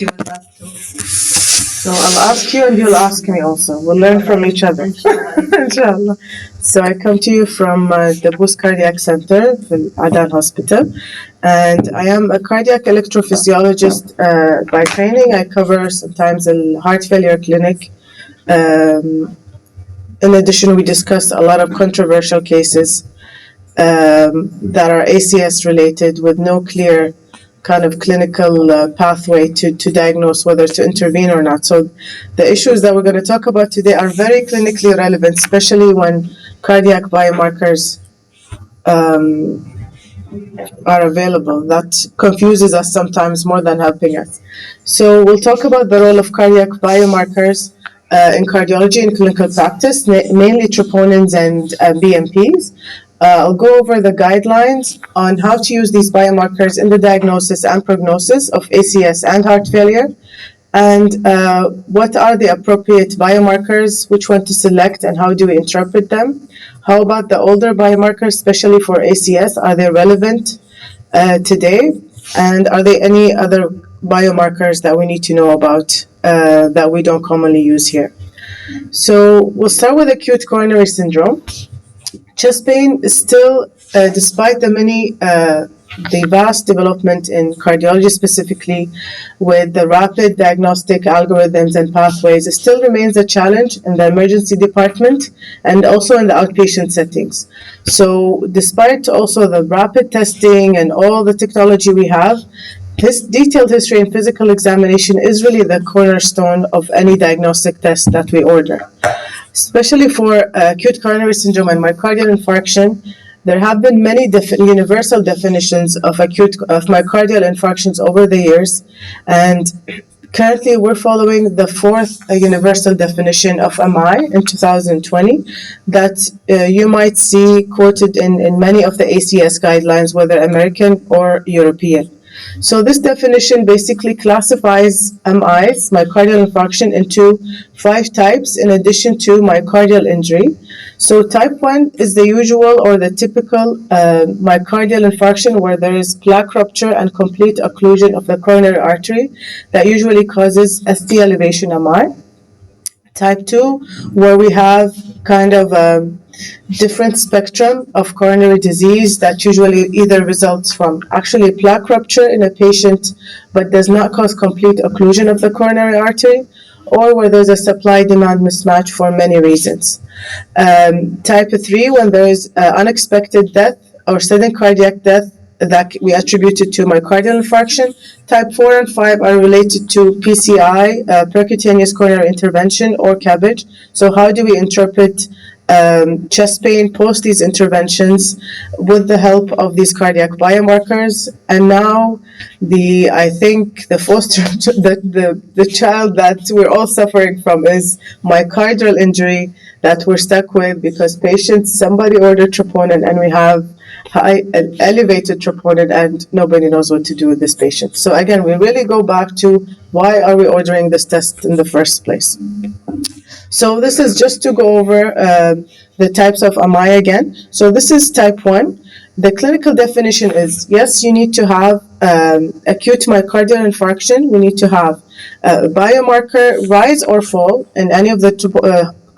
You will have to. So I'll ask you and you'll ask me also. We'll learn from each other. Inshallah. So I come to you from the Boost Cardiac Center, the Adan Hospital. And I am a cardiac electrophysiologist by training. I cover sometimes a heart failure clinic. In addition, we discuss a lot of controversial cases that are ACS related with no clear kind of clinical pathway to diagnose whether to intervene or not. So the issues that we're going to talk about today are very clinically relevant, especially when cardiac biomarkers are available. That confuses us sometimes more than helping us. So we'll talk about the role of cardiac biomarkers in cardiology and clinical practice, mainly troponins and BMPs. I'll go over the guidelines on how to use these biomarkers in the diagnosis and prognosis of ACS and heart failure, and what are the appropriate biomarkers, which one to select, and how do we interpret them. How about the older biomarkers, especially for ACS? Are they relevant today? And are there any other biomarkers that we need to know about that we don't commonly use here? So we'll start with acute coronary syndrome. Chest pain is still, despite the vast development in cardiology specifically, with the rapid diagnostic algorithms and pathways, it still remains a challenge in the emergency department and also in the outpatient settings. So despite also the rapid testing and all the technology we have, this detailed history and physical examination is really the cornerstone of any diagnostic test that we order. Especially for acute coronary syndrome and myocardial infarction, there have been many universal definitions of myocardial infarctions over the years, and currently we're following the fourth universal definition of MI in 2020 that you might see quoted in many of the ACS guidelines, whether American or European. So this definition basically classifies MIs, myocardial infarction, into 5 types in addition to myocardial injury. So type 1 is the usual or the typical myocardial infarction where there is plaque rupture and complete occlusion of the coronary artery that usually causes ST elevation MI. Type 2, where we have kind of a different spectrum of coronary disease that usually either results from actually plaque rupture in a patient but does not cause complete occlusion of the coronary artery, or where there's a supply-demand mismatch for many reasons. Type 3, when there is unexpected death or sudden cardiac death that we attributed to myocardial infarction. Type 4 and 5 are related to PCI, percutaneous coronary intervention, or CABG. So how do we interpret chest pain post these interventions with the help of these cardiac biomarkers? And now I think the child that we're all suffering from is myocardial injury that we're stuck with because somebody ordered troponin and we have elevated troponin and nobody knows what to do with this patient. So again, we really go back to why are we ordering this test in the first place? So this is just to go over the types of MI again. So this is type 1. The clinical definition is, yes, you need to have acute myocardial infarction. We need to have biomarker rise or fall in any of the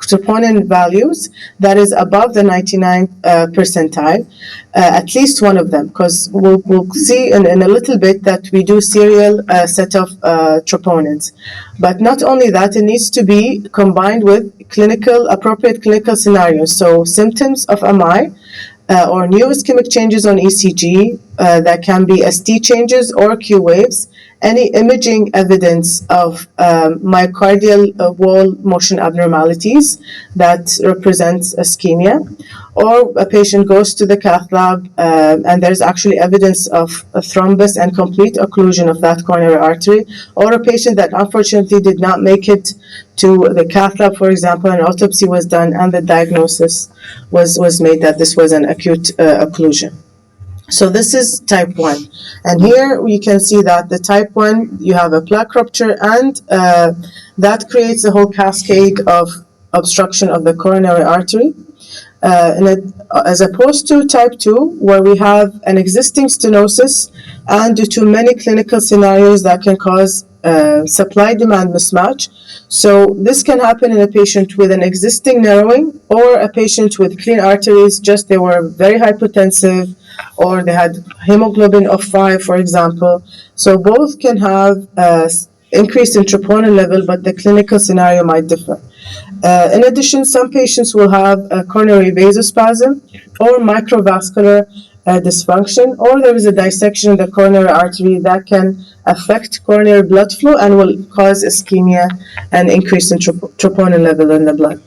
troponin values that is above the 99th percentile, at least one of them, because we'll see in a little bit that we do serial set of troponins. But not only that, it needs to be combined with appropriate clinical scenarios. So symptoms of MI, or new ischemic changes on ECG that can be ST changes or Q waves, any imaging evidence of myocardial wall motion abnormalities that represents ischemia, or a patient goes to the cath lab and there's actually evidence of a thrombus and complete occlusion of that coronary artery, or a patient that unfortunately did not make it to the cath lab, for example, an autopsy was done and the diagnosis was made that this was an acute occlusion. So this is type 1. And here we can see that the type 1, you have a plaque rupture and that creates a whole cascade of obstruction of the coronary artery. As opposed to type 2, where we have an existing stenosis and due to many clinical scenarios that can cause supply-demand mismatch. So this can happen in a patient with an existing narrowing or a patient with clean arteries, just they were very hypotensive or they had hemoglobin of 5, for example. So both can have increase in troponin level, but the clinical scenario might differ. In addition, some patients will have a coronary vasospasm or microvascular dysfunction, or there is a dissection in the coronary artery that can affect coronary blood flow and will cause ischemia and increase in troponin level in the blood.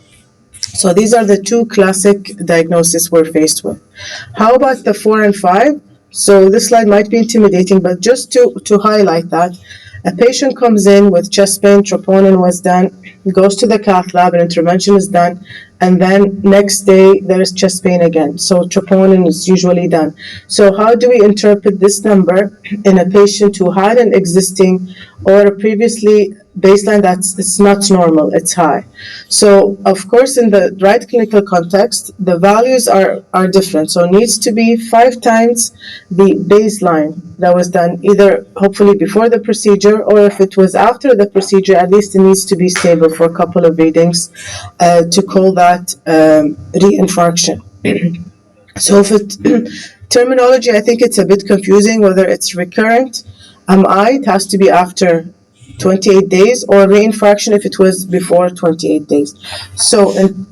So these are the two classic diagnoses we're faced with. How about the 4 and 5? So this slide might be intimidating, but just to highlight that, a patient comes in with chest pain, troponin was done, goes to the cath lab, an intervention is done, and then next day there's chest pain again. So troponin is usually done. So how do we interpret this number in a patient who had an existing or a previously baseline that's it's not normal, it's high? So of course in the right clinical context, the values are different. So it needs to be 5 times the baseline that was done either hopefully before the procedure, or if it was after the procedure, at least it needs to be stable for a couple of readings to call that reinfarction. So if it terminology, I think it's a bit confusing whether it's recurrent MI, it has to be after 28 days, or reinfarction if it was before 28 days. So in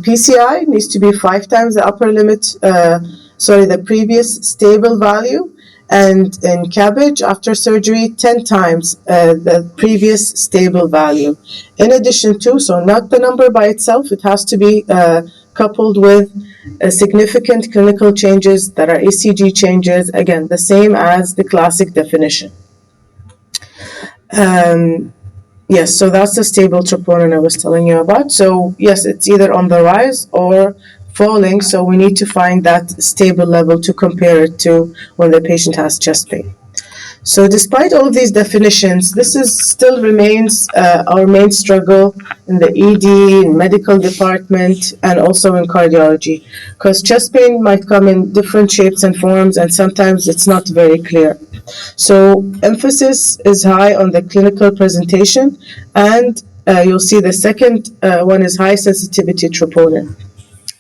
PCI, it needs to be 5 times the upper limit, the previous stable value, and in CABG, after surgery, 10 times the previous stable value. In addition to, so not the number by itself, it has to be coupled with significant clinical changes that are ECG changes, again, the same as the classic definition. Yes, so that's the stable troponin I was telling you about. So yes, it's either on the rise or falling, so we need to find that stable level to compare it to when the patient has chest pain. So despite all of these definitions, this is still remains our main struggle in the ED, in medical department, and also in cardiology, because chest pain might come in different shapes and forms, and sometimes it's not very clear. So emphasis is high on the clinical presentation, and you'll see the second one is high sensitivity troponin.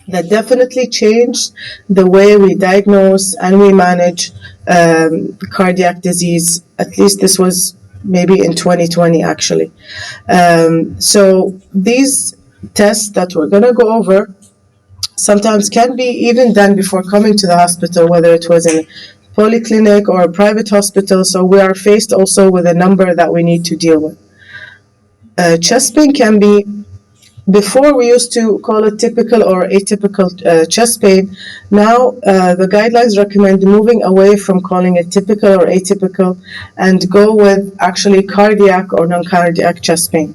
That definitely changed the way we diagnose and we manage cardiac disease. At least this was maybe in 2020 actually. So these tests that we're going to go over sometimes can be even done before coming to the hospital, whether it was in a polyclinic or a private hospital. So we are faced also with a number that we need to deal with. Chest pain can be, before we used to call it typical or atypical chest pain. Now the guidelines recommend moving away from calling it typical or atypical and go with actually cardiac or non-cardiac chest pain.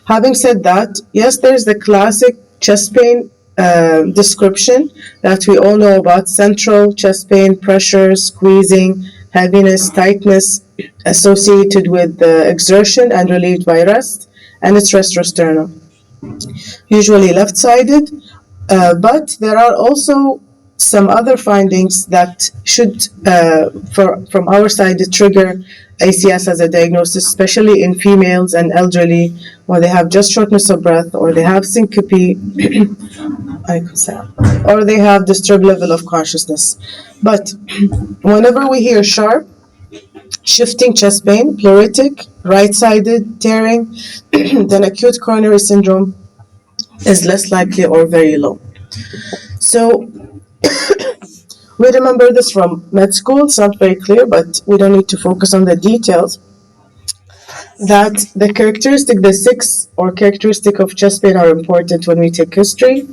Having said that, yes, there's the classic chest pain description that we all know about: central chest pain, pressure, squeezing, heaviness, tightness associated with exertion and relieved by rest, and it's retrosternal, usually left-sided, but there are also some other findings that should, from our side, trigger ACS as a diagnosis, especially in females and elderly, when they have just shortness of breath, or they have syncope, or they have disturbed level of consciousness. But whenever we hear sharp, shifting chest pain, pleuritic, right-sided, tearing, then acute coronary syndrome is less likely or very low. So we remember this from med school. It's not very clear, but we don't need to focus on the details. That the characteristic, the 6 or characteristic of chest pain are important when we take history.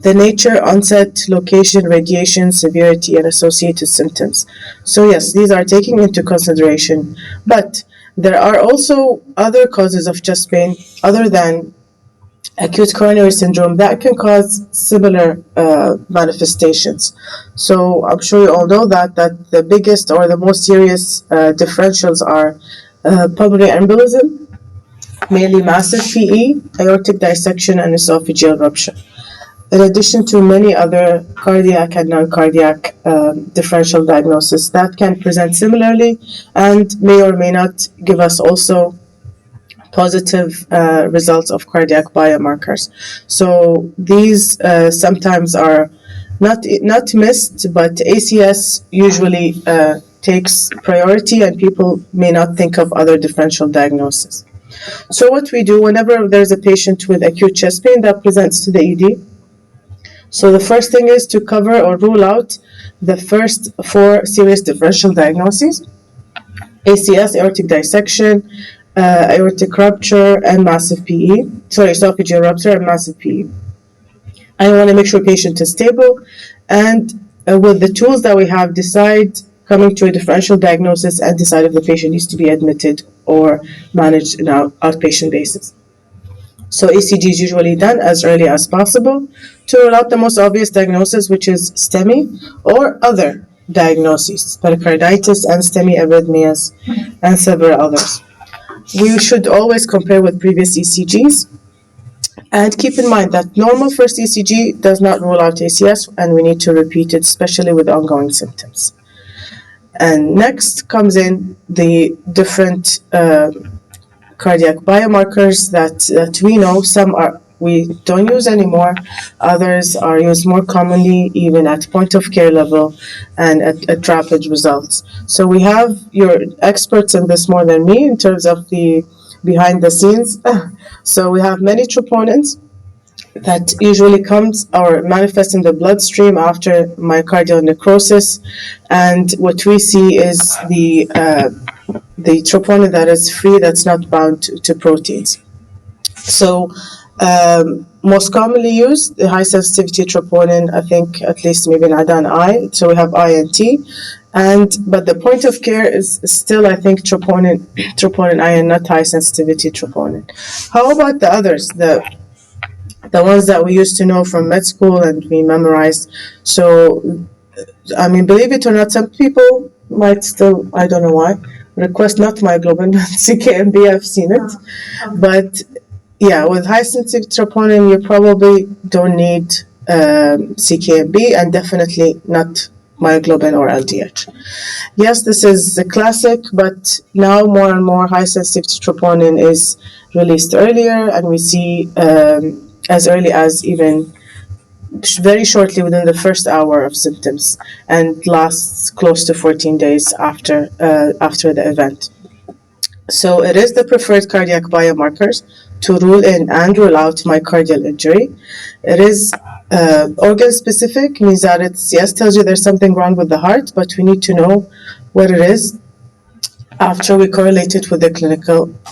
The nature, onset, location, radiation, severity, and associated symptoms. So yes, these are taken into consideration. But there are also other causes of chest pain other than acute coronary syndrome that can cause similar manifestations. So I'm sure you all know that the biggest or the most serious differentials are pulmonary embolism, mainly massive PE, aortic dissection, and esophageal rupture. in addition to many other cardiac and non-cardiac differential diagnoses that can present similarly and may or may not give us also positive results of cardiac biomarkers. So these sometimes are not missed, but ACS usually takes priority, and people may not think of other differential diagnoses. So what we do whenever there's a patient with acute chest pain that presents to the ED, so the first thing is to cover or rule out the first 4 serious differential diagnoses: ACS, aortic dissection, aortic rupture, and massive PE. Esophageal rupture and massive PE. I want to make sure patient is stable, and with the tools that we have, decide coming to a differential diagnosis and decide if the patient needs to be admitted or managed in an outpatient basis. So ECG is usually done as early as possible to rule out the most obvious diagnosis, which is STEMI or other diagnoses, pericarditis and STEMI arrhythmias, and several others. We should always compare with previous ECGs. And keep in mind that normal first ECG does not rule out ACS, and we need to repeat it, especially with ongoing symptoms. And next comes in the different cardiac biomarkers that we know. Some we don't use anymore. Others are used more commonly, even at point of care level and at rapid results. So we have your experts in this more than me in terms of the behind the scenes. So we have many troponins that usually comes or manifests in the bloodstream after myocardial necrosis, and what we see is the troponin that is free, that's not bound to proteins. So most commonly used, the high sensitivity troponin, I think at least maybe in Adan I, so we have INT, but the point of care is still, I think, troponin I, and not high sensitivity troponin. How about the others, the ones that we used to know from med school and we memorized? So, I mean, believe it or not, some people might still, I don't know why, request not myoglobin, but CKMB, I've seen it. But yeah, with high sensitivity troponin, you probably don't need CKMB, and definitely not myoglobin or LDH. Yes, this is the classic, but now more and more high sensitivity troponin is released earlier, and we see as early as even very shortly within the first hour of symptoms, and lasts close to 14 days after the event. So it is the preferred cardiac biomarkers to rule in and rule out myocardial injury. It is organ specific, means that it's, yes, tells you there's something wrong with the heart, but we need to know what it is after we correlate it with the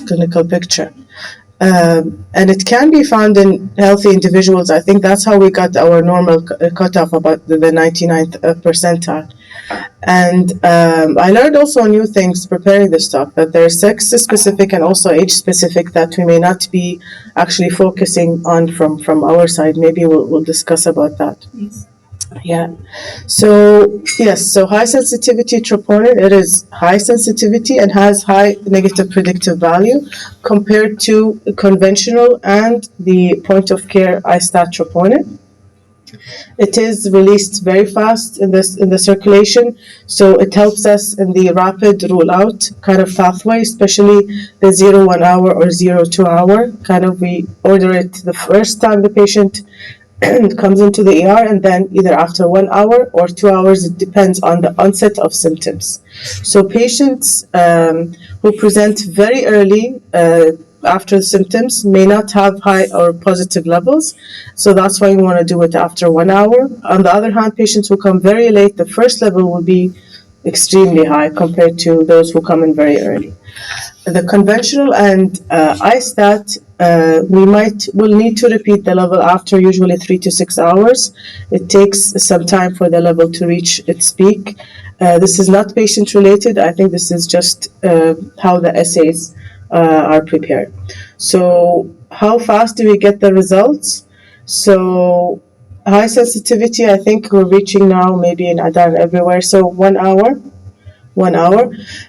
clinical picture. And it can be found in healthy individuals. I think that's how we got our normal cutoff, about the 99th percentile. And I learned also new things preparing this talk, that there's sex-specific and also age-specific that we may not be actually focusing on from our side. Maybe we'll discuss about that. Yes. Yeah. So, yes, so high sensitivity troponin, it is high sensitivity and has high negative predictive value compared to conventional and the point of care ISTAT troponin. It is released very fast in the circulation, so it helps us in the rapid rule out kind of pathway, especially the 0-1 hour or 0-2 hour. Kind of, we order it the first time the patient comes into the ER, and then either after 1 hour or 2 hours, it depends on the onset of symptoms. So patients who present very early after the symptoms may not have high or positive levels, so that's why we want to do it after 1 hour. On the other hand, patients who come very late, the first level will be extremely high compared to those who come in very early. The conventional and ISTAT, we'll need to repeat the level after usually 3 to 6 hours. It takes some time for the level to reach its peak. This is not patient related. I think this is just how the assays are prepared. So how fast do we get the results? So high sensitivity, I think we're reaching now maybe in Adan everywhere. So 1 hour.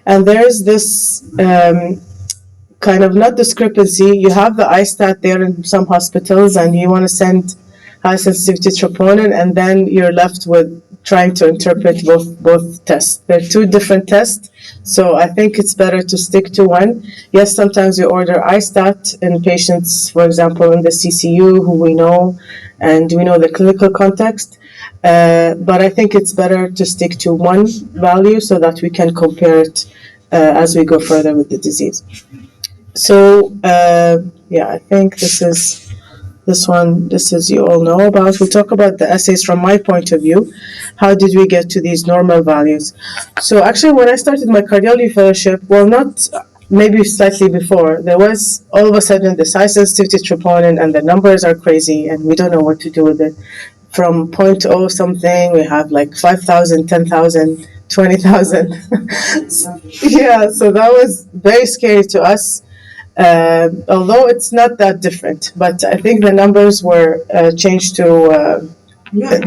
And there's this kind of not discrepancy. You have the ISTAT there in some hospitals, and you want to send high sensitivity troponin, and then you're left with trying to interpret both tests. They're two different tests, so I think it's better to stick to one. Yes, sometimes we order iStat in patients, for example, in the CCU who we know, and we know the clinical context. But I think it's better to stick to one value so that we can compare it as we go further with the disease. So, I think this is you all know about. We'll talk about the assays from my point of view. How did we get to these normal values? So actually, when I started my cardiology fellowship, well, not maybe slightly before, there was all of a sudden this high sensitivity troponin, and the numbers are crazy, and we don't know what to do with it. From 0.0 something, we have like 5,000, 10,000, 20,000. Yeah, so that was very scary to us. Although it's not that different, but I think the numbers were changed to yes,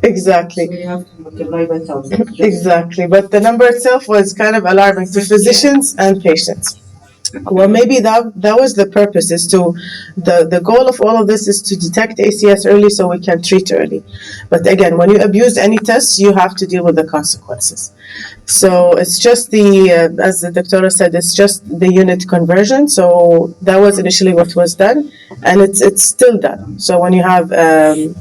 exactly. So you have to multiply by 1,000. Exactly, but the number itself was kind of alarming to physicians and patients. Well, maybe that was the purpose, is to the goal of all of this is to detect ACS early so we can treat early. But again, when you abuse any test, you have to deal with the consequences. So it's just as the doctor said, it's just the unit conversion. So that was initially what was done, and it's still done. So when you have a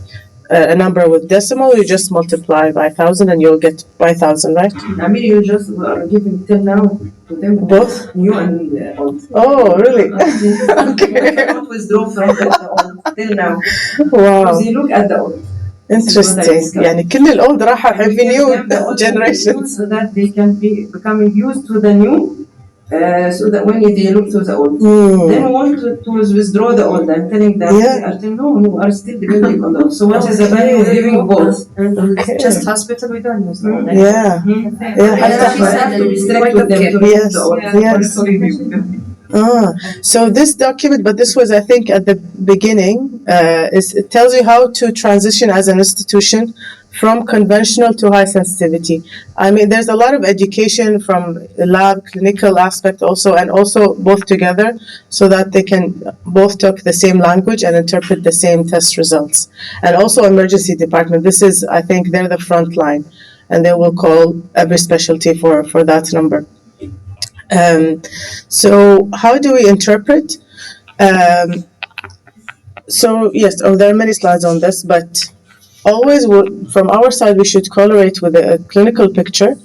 number with decimal, you just multiply by 1,000 and you'll get by 1,000, right? I mean, you just are giving till now to them. Both? New and old. Oh, really? Okay. Don't withdraw from the old till now. Wow. Because you look at the old. Interesting. يعني كل الأولد راح في new generation. So that they can be becoming used to the new. So that when they look to the old, then want to withdraw the old. I'm telling them, they are saying, no, we are still depending on the old. So what is the value of giving both? Okay. Just hospital, we don't use the old. Yeah. So this document, but this was, I think, at the beginning, it tells you how to transition as an institution from conventional to high sensitivity. I mean, there's a lot of education from lab, clinical aspect also, and also both together, so that they can both talk the same language and interpret the same test results. And also emergency department. This is, I think, they're the front line, and they will call every specialty for that number. So how do we interpret? So yes, there are many slides on this, but always from our side we should correlate with a clinical picture,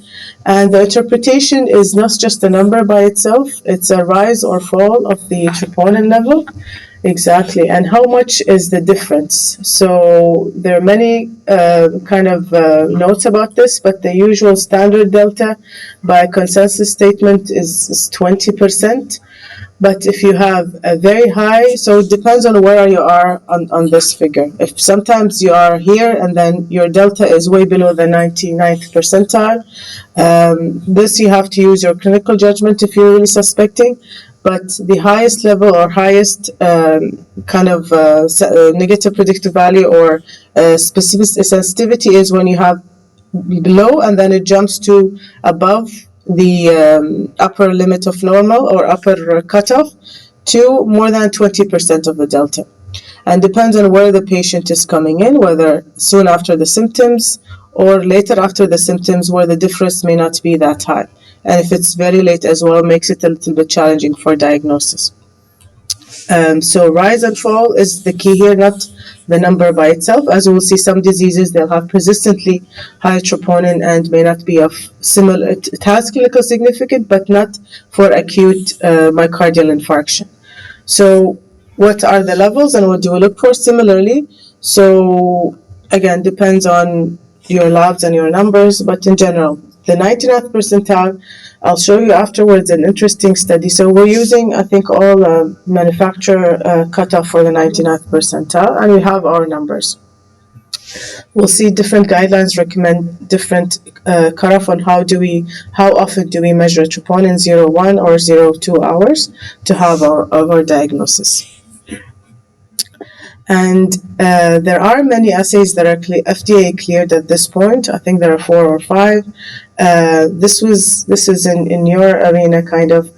and the interpretation is not just a number by itself, it's a rise or fall of the troponin level. Exactly, and how much is the difference? So there are many notes about this, but the usual standard delta by consensus statement is 20%. But if you have a very high, so it depends on where you are on this figure. If sometimes you are here and then your delta is way below the 99th percentile, this you have to use your clinical judgment if you're really suspecting. But the highest level or highest negative predictive value or specific sensitivity is when you have below and then it jumps to above the upper limit of normal or upper cutoff to more than 20% of the delta. And depends on where the patient is coming in, whether soon after the symptoms or later after the symptoms, where the difference may not be that high. And if it's very late as well, makes it a little bit challenging for diagnosis. So rise and fall is the key here, not the number by itself. As we'll see, some diseases, they'll have persistently high troponin and may not be of similar, it has clinical significance, but not for acute myocardial infarction. So what are the levels and what do we look for? Similarly, so again, depends on your labs and your numbers, but in general, the 99th percentile, I'll show you afterwards an interesting study. So we're using, I think, all manufacturer cutoff for the 99th percentile, and we have our numbers. We'll see different guidelines recommend different cutoff on how often do we measure troponin 0.1 or 0.2 hours to have our diagnosis. And there are many assays that are FDA cleared at this point. I think there are 4 or 5. This is in your arena kind of.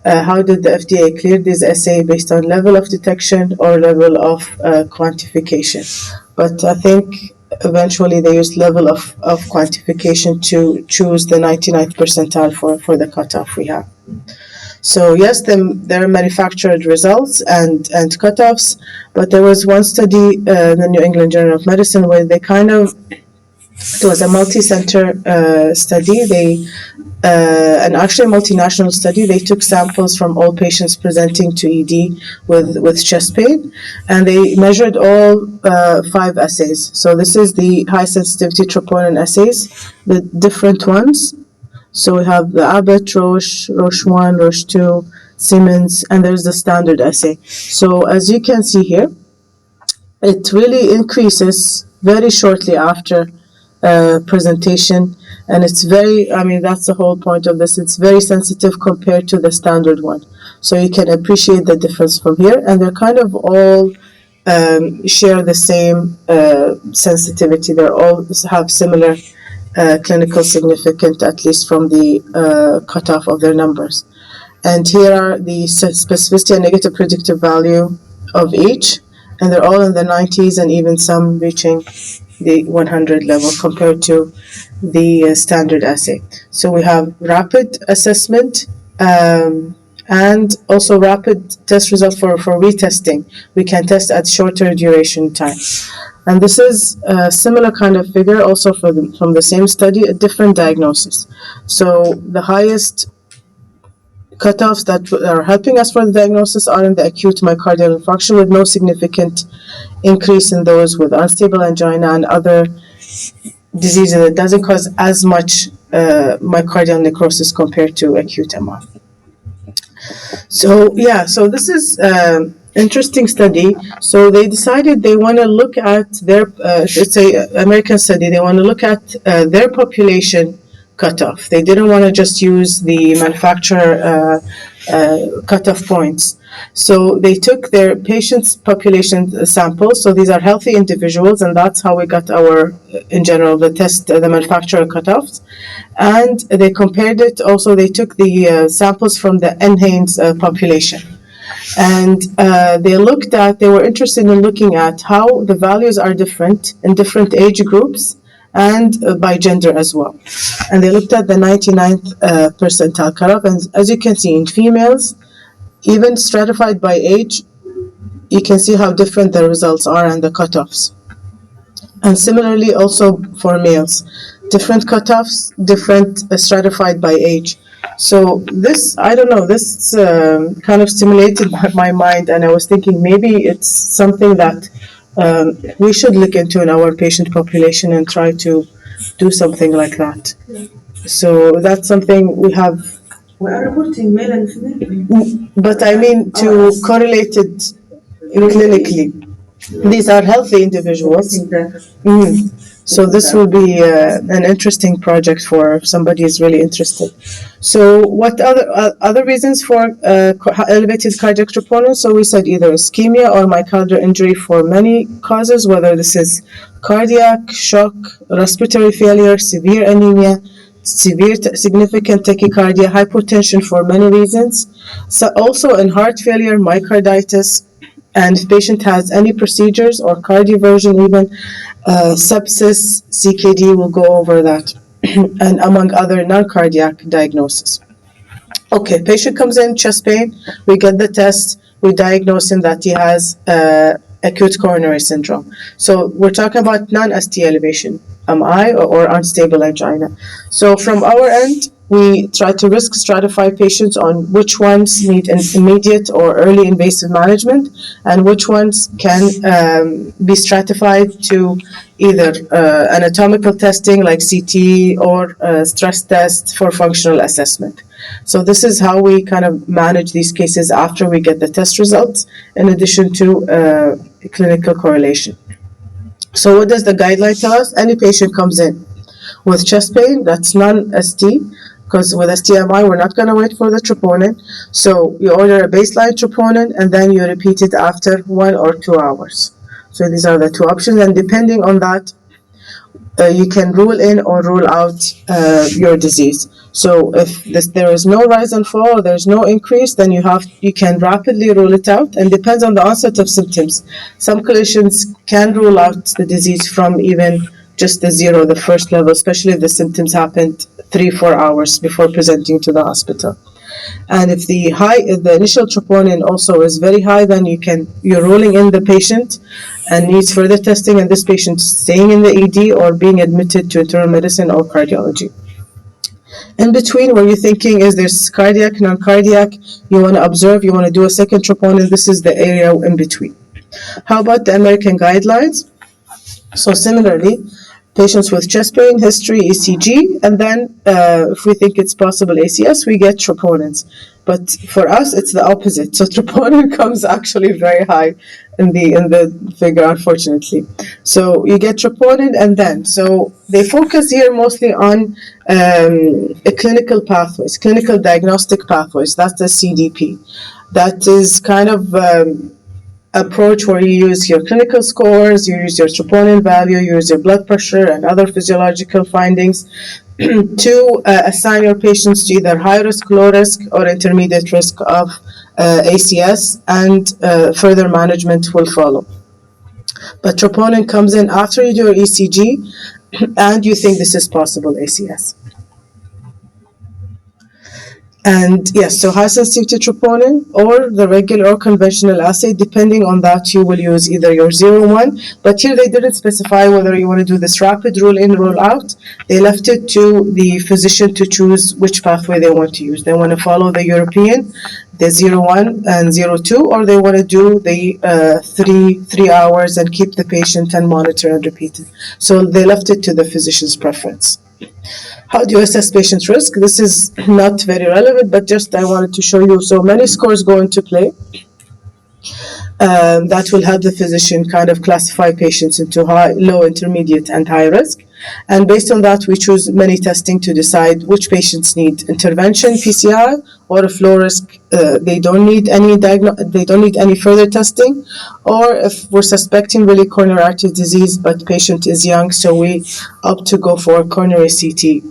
how did the FDA clear this assay based on level of detection or level of quantification? But I think eventually they used level of quantification to choose the 99th percentile for the cutoff we have. So yes, there are manufactured results and cutoffs, but there was one study in the New England Journal of Medicine where they it was a multi-center study. And actually a multinational study. They took samples from all patients presenting to ED with chest pain, and they measured all 5 assays. So this is the high sensitivity troponin assays, the different ones. So we have the Abbott, Roche 1, Roche 2, Siemens, and there's the standard assay. So as you can see here, it really increases very shortly after presentation, and it's that's the whole point of this. It's very sensitive compared to the standard one. So you can appreciate the difference from here, and they're kind of all share the same sensitivity. They all have similar clinical significance, at least from the cutoff of their numbers. And here are the specificity and negative predictive value of each, and they're all in the 90s and even some reaching the 100 level compared to the standard assay. So we have rapid assessment and also rapid test results for retesting. We can test at shorter duration time. And this is a similar kind of figure also from the same study, a different diagnosis. So the highest cutoffs that are helping us for the diagnosis are in the acute myocardial infarction, with no significant increase in those with unstable angina and other diseases that doesn't cause as much myocardial necrosis compared to acute MR. So this is interesting study. So they decided they want to look at it's a American study. They want to look at their population cutoff. They didn't want to just use the manufacturer cutoff points. So they took their patients' population samples. So these are healthy individuals, and that's how we got in general, the manufacturer cutoffs. And they compared it. Also, they took the samples from the NHANES population. And they were interested in looking at how the values are different in different age groups and by gender as well. And they looked at the 99th percentile cutoff. And as you can see, in females, even stratified by age, you can see how different the results are and the cutoffs. And similarly also for males, different cutoffs, different stratified by age. So this kind of stimulated my mind, and I was thinking maybe it's something that we should look into in our patient population and try to do something like that. So that's something we have. We are reporting male and female. But I mean to correlate it clinically. These are healthy individuals. So this will be an interesting project for if somebody is really interested. So what other reasons for elevated cardiac troponin? So we said either ischemia or myocardial injury for many causes, whether this is cardiac, shock, respiratory failure, severe anemia, significant tachycardia, hypotension for many reasons. So also in heart failure, myocarditis, and if patient has any procedures or cardioversion even, sepsis, CKD, will go over that, and among other non-cardiac diagnoses. Okay, patient comes in, chest pain, we get the test, we diagnose him that he has acute coronary syndrome. So we're talking about non-ST elevation, MI or unstable angina. So from our end, we try to risk stratify patients on which ones need an immediate or early invasive management and which ones can be stratified to either anatomical testing like CT or stress test for functional assessment. So this is how we kind of manage these cases after we get the test results, in addition to clinical correlation. So what does the guideline tell us? Any patient comes in with chest pain, that's non-ST, because with STMI, we're not going to wait for the troponin. So you order a baseline troponin, and then you repeat it after 1 or 2 hours. So these are the two options, and depending on that, you can rule in or rule out your disease. So if there is no rise and fall, there's no increase, then you can rapidly rule it out, and depends on the onset of symptoms. Some clinicians can rule out the disease from even just the zero, the first level, especially if the symptoms happened 3-4 hours before presenting to the hospital. And if the initial troponin also is very high, then you're ruling in the patient and needs further testing, and this patient staying in the ED or being admitted to internal medicine or cardiology. In between, where you're thinking, is this cardiac, non-cardiac, you want to observe, you want to do a second troponin, this is the area in between. How about the American guidelines? So similarly, patients with chest pain, history, ECG, and then if we think it's possible ACS, we get troponins. But for us, it's the opposite. So troponin comes actually very high in the figure, unfortunately. So you get troponin, and then so they focus here mostly on clinical pathways, clinical diagnostic pathways. That's the CDP. That is kind of approach where you use your clinical scores, you use your troponin value, you use your blood pressure and other physiological findings to assign your patients to either high risk, low risk, or intermediate risk of ACS, and further management will follow. But troponin comes in after you do your ECG and you think this is possible ACS. And yes, so high sensitivity troponin or the regular or conventional assay, depending on that, you will use either your 0-1, but here they didn't specify whether you want to do this rapid rule in, rule out. They left it to the physician to choose which pathway they want to use. They want to follow the European, the 0-1 and 0-2, or they want to do the 3 hours and keep the patient and monitor and repeat it. So they left it to the physician's preference. How do you assess patient risk? This is not very relevant, but just I wanted to show you. So many scores go into play. That will help the physician kind of classify patients into high, low, intermediate, and high risk. And based on that, we choose many testing to decide which patients need intervention, PCR, or if low risk, they don't need any further testing, or if we're suspecting really coronary artery disease, but patient is young, so we opt to go for coronary CT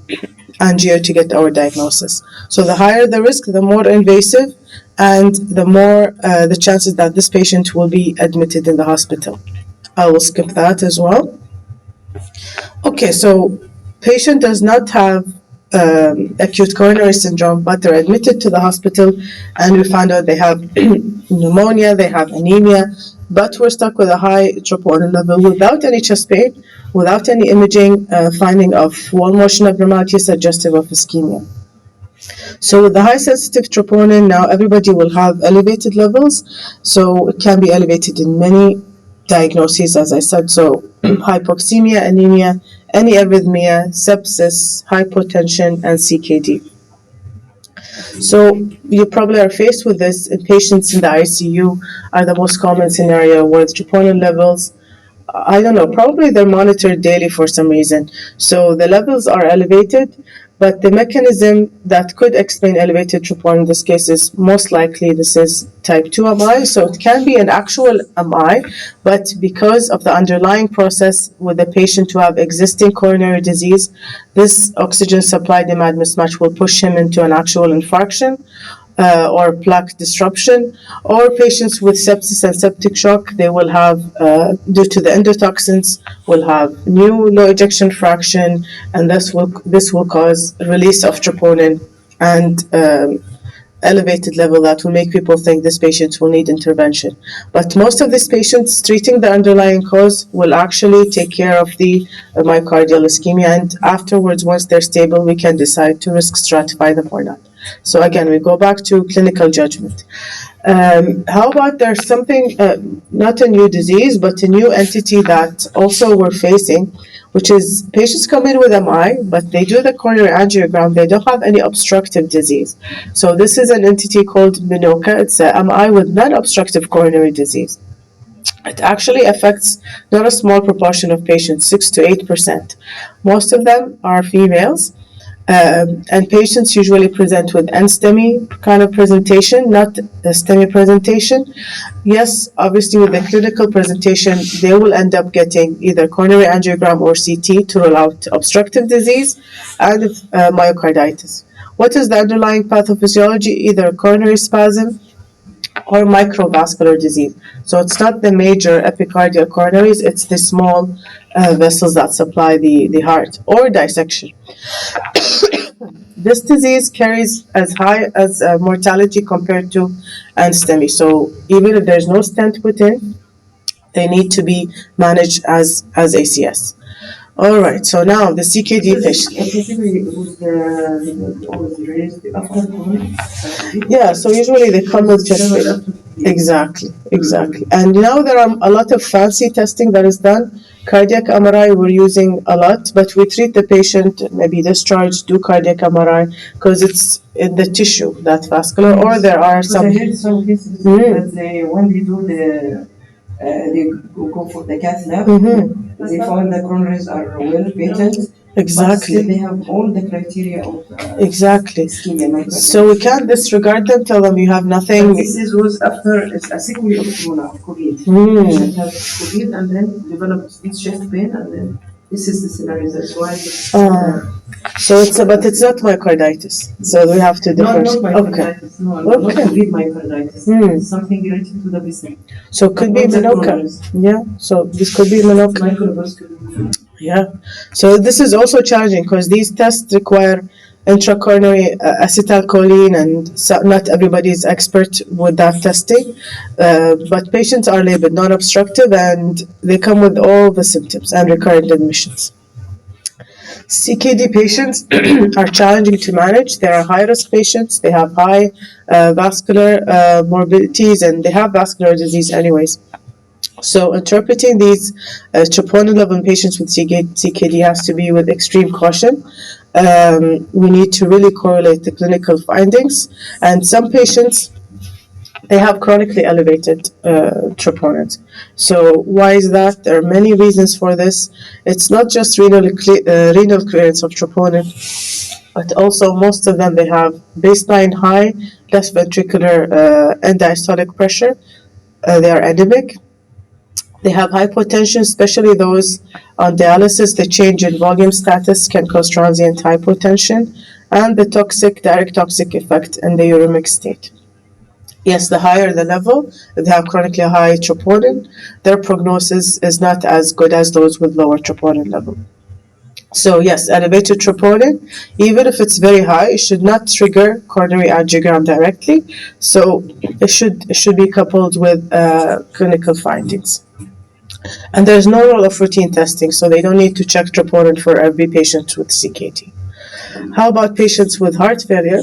angio to get our diagnosis. So the higher the risk, the more invasive, and the more the chances that this patient will be admitted in the hospital. I will skip that as well. Okay, so patient does not have acute coronary syndrome, but they're admitted to the hospital, and we found out they have pneumonia, they have anemia, but we're stuck with a high troponin level without any chest pain, without any imaging finding of wall motion abnormality suggestive of ischemia. So with the high sensitive troponin, now everybody will have elevated levels, so it can be elevated in many diagnoses, as I said, so hypoxemia, anemia, any arrhythmia, sepsis, hypotension, and CKD. So you probably are faced with this in patients in the ICU are the most common scenario where the troponin levels, I don't know, probably they're monitored daily for some reason. So the levels are elevated, but the mechanism that could explain elevated troponin in this case is most likely this is type 2 MI. So it can be an actual MI, but because of the underlying process with the patient who have existing coronary disease, this oxygen supply demand mismatch will push him into an actual infarction. Or plaque disruption, or patients with sepsis and septic shock, they will have, due to the endotoxins, will have new low ejection fraction, and this will cause release of troponin and elevated level that will make people think this patient will need intervention. But most of these patients, treating the underlying cause will actually take care of the myocardial ischemia, and afterwards, once they're stable, we can decide to risk stratify them or not. So again, we go back to clinical judgment. How about there's something, not a new disease, but a new entity that also we're facing, which is patients come in with MI, but they do the coronary angiogram, they don't have any obstructive disease. So this is an entity called MINOCA. It's a MI with non-obstructive coronary disease. It actually affects not a small proportion of patients, 6 to 8%. Most of them are females. And patients usually present with NSTEMI kind of presentation, not the STEMI presentation. Yes, obviously with the clinical presentation, they will end up getting either coronary angiogram or CT to rule out obstructive disease and myocarditis. What is the underlying pathophysiology? Either coronary spasm or microvascular disease. So it's not the major epicardial coronaries, it's the small vessels that supply the heart, or dissection. This disease carries as high as mortality compared to NSTEMI. So even if there's no stent put in, they need to be managed as ACS. All right, so now the CKD patient. Yeah, so usually they come with chest pain. Exactly. And now there are a lot of fancy testing that is done. Cardiac MRI we're using a lot, but we treat the patient, maybe discharge, do cardiac MRI, because it's in the tissue, that vascular, or there are some. I heard some cases that when they do they go for the cath lab, they found the coronaries are well patent. Exactly. But still they have all the criteria of exactly. ischemia. So we can't disregard them, tell them you have nothing. But this was after a sequel of COVID. Patient had COVID and then developed this chest pain, and then this is the scenario. That's why. So but it's not myocarditis. So we have to differentiate. No, not myocarditis. Okay. No, not COVID myocarditis. It's something related to the business. So it could be myocarditis. Yeah. So this could be myocarditis. Yeah. So this is also challenging because these tests require intracoronary acetylcholine, and so not everybody is expert with that testing. But patients are labeled non-obstructive, and they come with all the symptoms and recurrent admissions. CKD patients are challenging to manage. They are high-risk patients. They have high vascular morbidities, and they have vascular disease anyways. So interpreting these troponin level in patients with CKD has to be with extreme caution. We need to really correlate the clinical findings. And some patients, they have chronically elevated troponins. So why is that? There are many reasons for this. It's not just renal clearance of troponin, but also most of them, they have baseline high left ventricular end diastolic pressure. They are anemic. They have hypotension, especially those on dialysis. The change in volume status can cause transient hypotension, and the direct toxic effect in the uremic state. Yes, the higher the level, they have chronically high troponin, their prognosis is not as good as those with lower troponin level. So yes, elevated troponin, even if it's very high, it should not trigger coronary angiogram directly. So it should be coupled with clinical findings. And there's no role of routine testing, so they don't need to check troponin for every patient with CKD. How about patients with heart failure?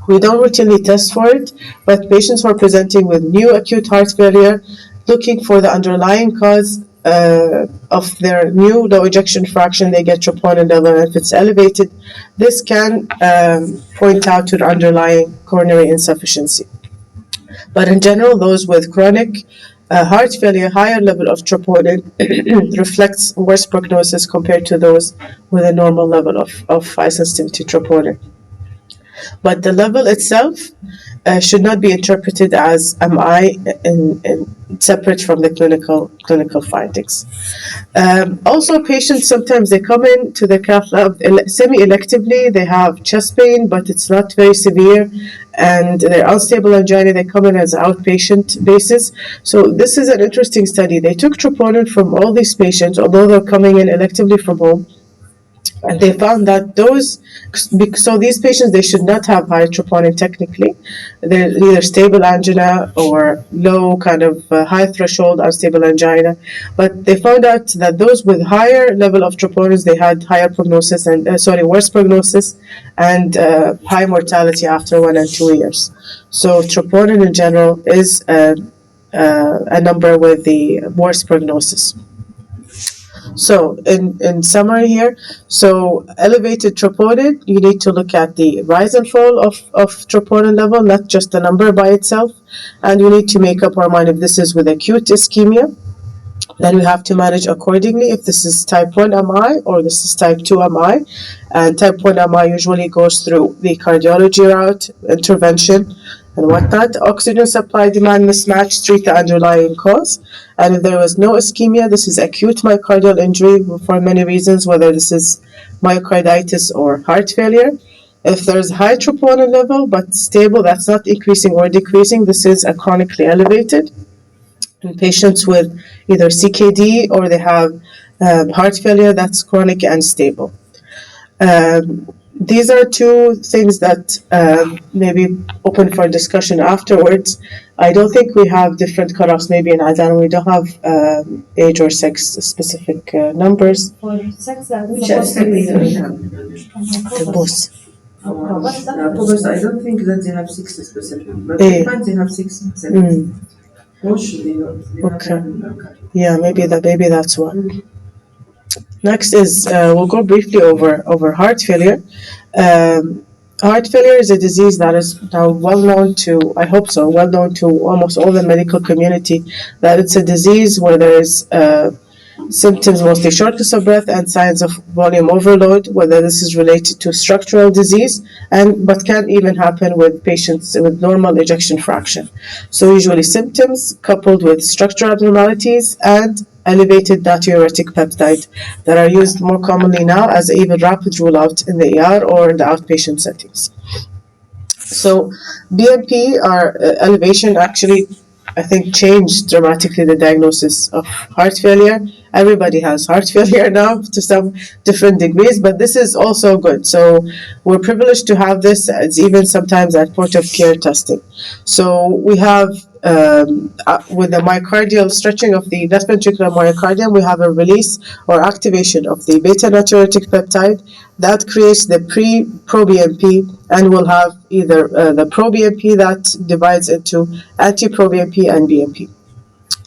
We don't routinely test for it, but patients who are presenting with new acute heart failure, looking for the underlying cause of their new low ejection fraction, they get troponin level, and if it's elevated, this can point out to the underlying coronary insufficiency. But in general, those with chronic heart failure, higher level of troponin reflects worse prognosis compared to those with a normal level of high sensitivity troponin. But the level itself should not be interpreted as MI separate from the clinical findings. Also, patients sometimes they come in to the cath lab semi-electively. They have chest pain, but it's not very severe, and they're unstable angina. They come in as an outpatient basis. So this is an interesting study. They took troponin from all these patients, although they're coming in electively from home. And they found that so these patients, they should not have high troponin technically. They're either stable angina or low kind of high threshold unstable angina. But they found out that those with higher level of troponins, they had higher prognosis and worse prognosis and high mortality after 1 and 2 years. So troponin in general is a number with the worst prognosis. So in summary here, so elevated troponin, you need to look at the rise and fall of troponin level, not just the number by itself. And you need to make up our mind if this is with acute ischemia Then we have to manage accordingly if this is type 1 MI or this is type 2 MI. And type 1 MI usually goes through the cardiology route, intervention, and whatnot. Oxygen supply demand mismatch, treat the underlying cause. And if there was no ischemia, this is acute myocardial injury for many reasons, whether this is myocarditis or heart failure. If there's high troponin level but stable, that's not increasing or decreasing, this is a chronically elevated. In patients with either CKD or they have heart failure, that's chronic and stable. These are two things that maybe open for discussion afterwards. I don't think we have different cutoffs. Maybe in Adan we don't have age or sex specific numbers. For sex, Which aspect we have? The both. Because I don't think that they have 6 specific, but sometimes they have 6 specific. Most should be not. Okay. Yeah, maybe that's one. Next is we'll go briefly over heart failure. Heart failure is a disease that is now well known to, I hope so, well known to almost all the medical community, that it's a disease where there is symptoms, mostly shortness of breath and signs of volume overload, whether this is related to structural disease, but can even happen with patients with normal ejection fraction. So usually symptoms coupled with structural abnormalities and elevated natriuretic peptide that are used more commonly now as even rapid rule out in the ER or in the outpatient settings. So BNP, our elevation, actually I think changed dramatically the diagnosis of heart failure. Everybody has heart failure now to some different degrees, but this is also good. So we're privileged to have this. It's even sometimes at port of care testing. So we have with the myocardial stretching of the left ventricular myocardium, we have a release or activation of the beta natriuretic peptide that creates the pro-BNP, and we'll have either the pro-BNP that divides into anti-pro-BNP and BNP.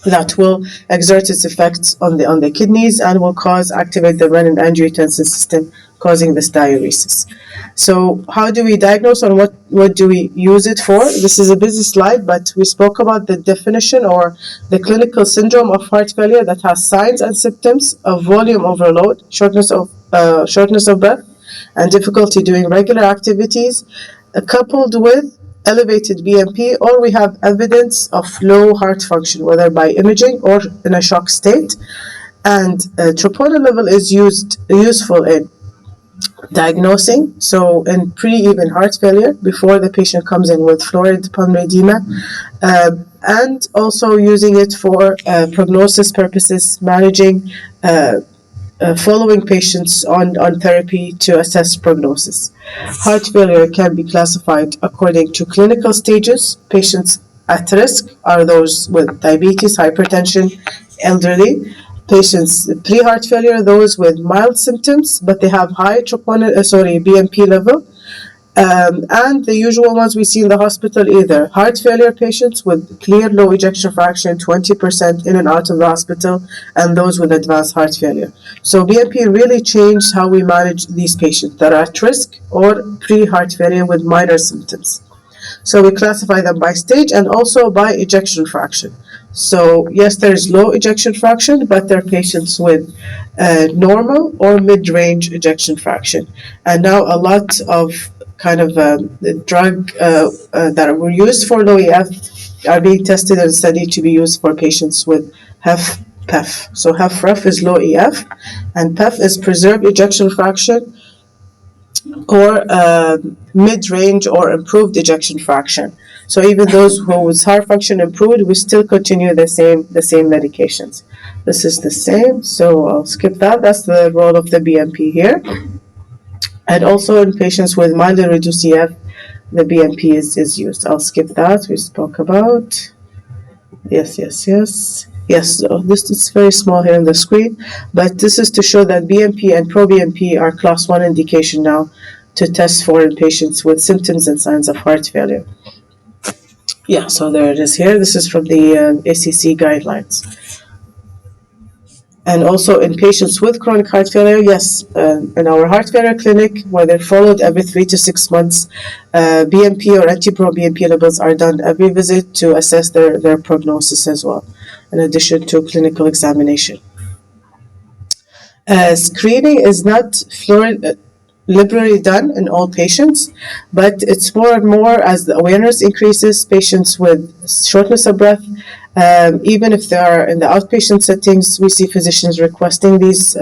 That will exert its effects on the kidneys and will activate the renin-angiotensin system, causing this diuresis. So how do we diagnose and what do we use it for? This is a busy slide, but we spoke about the definition or the clinical syndrome of heart failure that has signs and symptoms of volume overload, shortness of breath, and difficulty doing regular activities, coupled with elevated BNP, or we have evidence of low heart function, whether by imaging or in a shock state. And troponin level is useful in diagnosing, so in pre-even heart failure, before the patient comes in with florid pulmonary edema, and also using it for prognosis purposes, managing following patients on therapy to assess prognosis. Heart failure can be classified according to clinical stages. Patients at risk are those with diabetes, hypertension, elderly. Patients pre-heart failure, those with mild symptoms, but they have high BNP level. And the usual ones we see in the hospital, either heart failure patients with clear low ejection fraction, 20% in and out of the hospital, and those with advanced heart failure. So BNP really changed how we manage these patients that are at risk or pre-heart failure with minor symptoms. So we classify them by stage and also by ejection fraction. So yes, there's low ejection fraction, but there are patients with normal or mid-range ejection fraction. And now a lot of kind of the drug that were used for low EF are being tested and studied to be used for patients with HEF-PEF. So HEF-REF is low EF, and PEF is preserved ejection fraction or mid-range or improved ejection fraction. So even those whose heart function improved, we still continue the same medications. This is the same, so I'll skip that. That's the role of the BNP here. And also in patients with mildly reduced EF, the BNP is used. I'll skip that. We spoke about. Yes. Yes, so this is very small here on the screen, but this is to show that BNP and pro-BNP are class 1 indication now to test for in patients with symptoms and signs of heart failure. Yeah, so there it is here. This is from the ACC guidelines. And also in patients with chronic heart failure, yes, in our heart failure clinic, where they're followed every 3 to 6 months, BNP or anti-pro-BNP levels are done every visit to assess their prognosis as well, in addition to clinical examination. Screening is not liberally done in all patients, but it's more and more as the awareness increases. Patients with shortness of breath, even if they are in the outpatient settings, we see physicians requesting these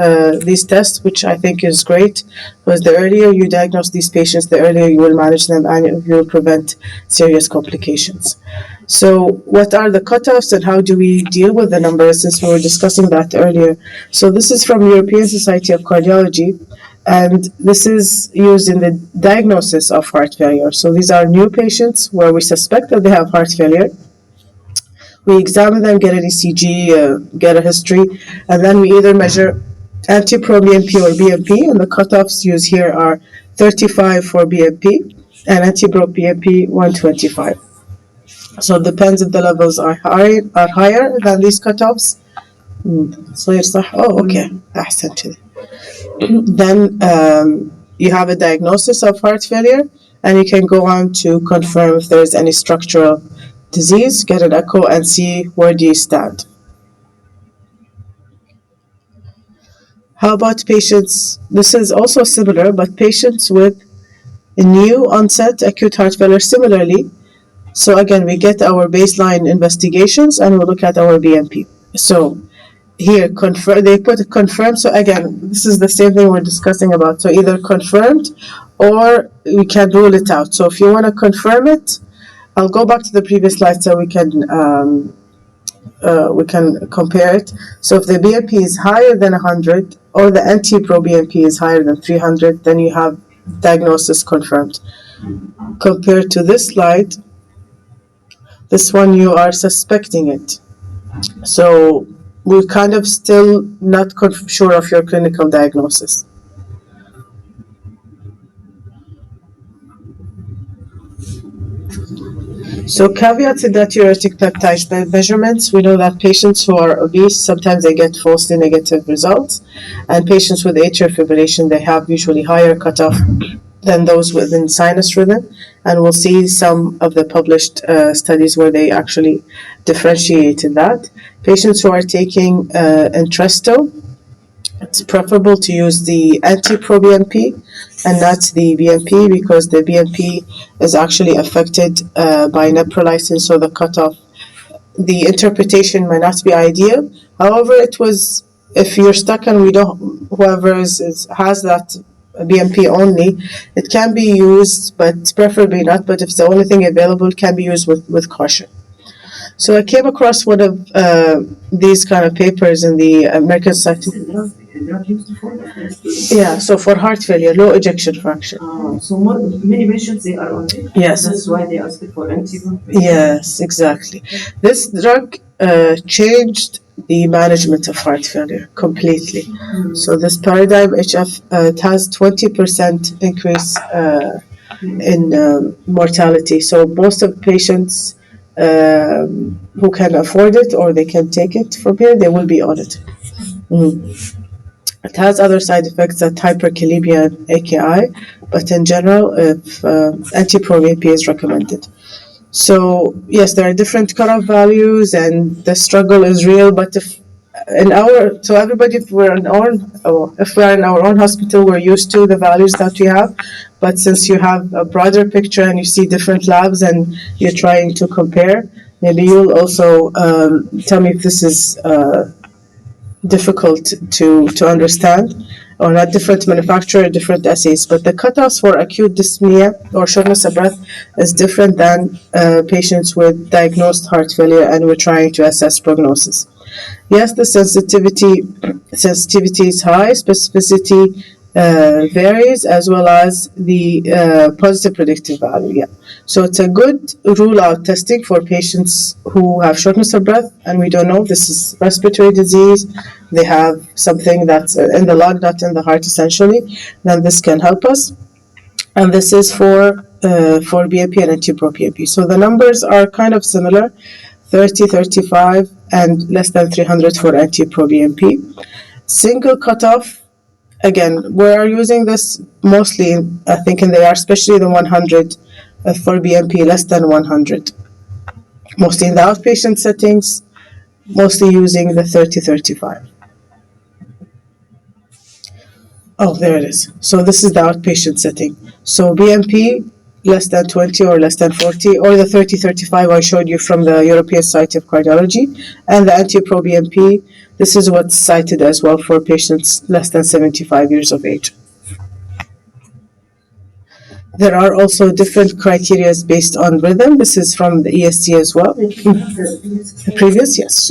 tests, which I think is great, because the earlier you diagnose these patients, the earlier you will manage them and you will prevent serious complications. So what are the cutoffs and how do we deal with the numbers, since we were discussing that earlier? So this is from European Society of Cardiology, and this is used in the diagnosis of heart failure. So these are new patients where we suspect that they have heart failure. We examine them, get an ECG, get a history, and then we either measure anti-pro-BNP or BNP, and the cutoffs used here are 35 for BNP and anti-pro-BNP 125. So it depends if the levels are higher than these cutoffs. صغير صح؟ Oh, okay. أحسنت. Then you have a diagnosis of heart failure, and you can go on to confirm if there is any structural disease, get an echo, and see where do you stand. How about patients? This is also similar, but patients with a new onset acute heart failure similarly. So again, we get our baseline investigations and we look at our BNP. So here, they put confirmed. So again, this is the same thing we're discussing about. So either confirmed or we can rule it out. So if you want to confirm it, I'll go back to the previous slide so we can compare it. So if the BNP is higher than 100 or the anti-pro-BNP is higher than 300, then you have diagnosis confirmed. Compared to this slide, this one you are suspecting it. So we're kind of still not sure of your clinical diagnosis. So caveats in natriuretic peptide measurements, we know that patients who are obese, sometimes they get falsely negative results, and patients with atrial fibrillation, they have usually higher cutoff than those within sinus rhythm, and we'll see some of the published studies where they actually differentiated that. Patients who are taking Entresto, it's preferable to use the anti-pro-BNP and not the BNP, because the BNP is actually affected by neprilysin, so the cutoff, the interpretation might not be ideal. However, it was, if you're stuck and whoever has that BNP only, it can be used, but preferably not. But if it's the only thing available, it can be used with caution. So I came across one of these kind of papers in the American Society. Yeah, so for heart failure, low ejection fraction. So many patients, they are on it. Yes. That's why they ask for antibiotics. Yes, exactly. This drug changed the management of heart failure completely. So this paradigm HF, it has 20% increase in mortality. So most of patients who can afford it or they can take it from here, they will be on it. It has other side effects that hyperkalemia and AKI, but in general, if anti-pro-BNP is recommended. So yes, there are different cutoff values, and the struggle is real. But if we're in our own hospital, we're used to the values that we have. But since you have a broader picture and you see different labs and you're trying to compare, maybe you'll also tell me if this is difficult to understand, or not different manufacturer, different assays. But the cutoffs for acute dyspnea or shortness of breath is different than patients with diagnosed heart failure, and we're trying to assess prognosis. Yes, the sensitivity is high, specificity varies, as well as the positive predictive value. Yeah. So it's a good rule-out testing for patients who have shortness of breath, and we don't know if this is respiratory disease. They have something that's in the lung, not in the heart, essentially. Then this can help us. And this is for BNP and anti-pro-BNP. So the numbers are kind of similar, 30, 35, and less than 300 for anti-proBNP. Single cutoff, again, we are using this mostly, I think, in the ER, especially the 100 for BNP less than 100. Mostly in the outpatient settings, mostly using the 30-35. Oh, there it is. So this is the outpatient setting. So BNP less than 20 or less than 40, or the 30-35 I showed you from the European Society of Cardiology, and the anti-proBNP, this is what's cited as well for patients less than 75 years of age. There are also different criteria based on rhythm. This is from the ESC as well. The previous, yes.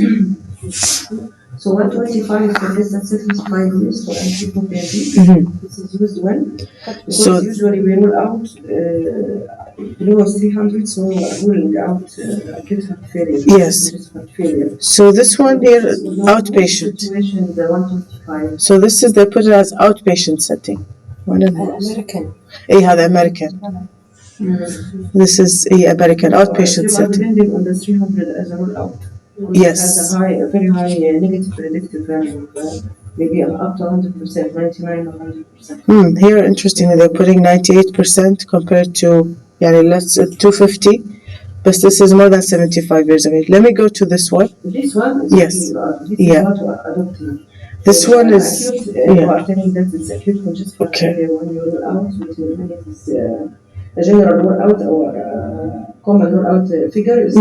So 125 for less than 75 years for anti-proBNP. This is used when? Because So usually we rule out below 300, so ruling out acute heart failure. Yes. Heart failure. So this one here, outpatient. Situation the 125. So this is, they put it as outpatient setting. American. Yeah, the American. This is the American outpatient setting. Depending on the 300 as a rule out. Yes. It has a very high negative predictive value, maybe up to 100%, 99 or 100%. Here, interestingly, they're putting 98% compared to, let's 250, but this is more than 75 years of age. Let me go to this one. This one is Yes. this Yeah. is what we are adopting. This one is, acute, you are telling that it's acute congestive heart Okay. failure when you rule out, which is a general rule out or common rule out figure is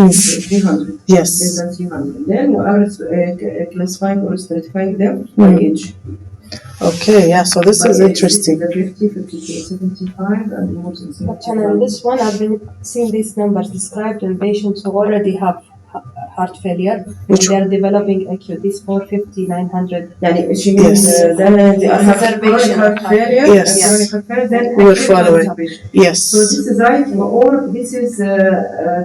300. Less yes. than 300. Then we are classifying or stratifying them by age. Okay, yeah, so this is interesting. The 50, 52, 75, and more than But 75. on this one, I've been seeing these numbers described in patients who already have heart failure. Which They are developing acute. This 450, 900. يعني she means Yes. then they are have Observation chronic heart of failure. Yes. Chronic heart failure. Then We're acute following. constipation. Yes. So this is right, or this is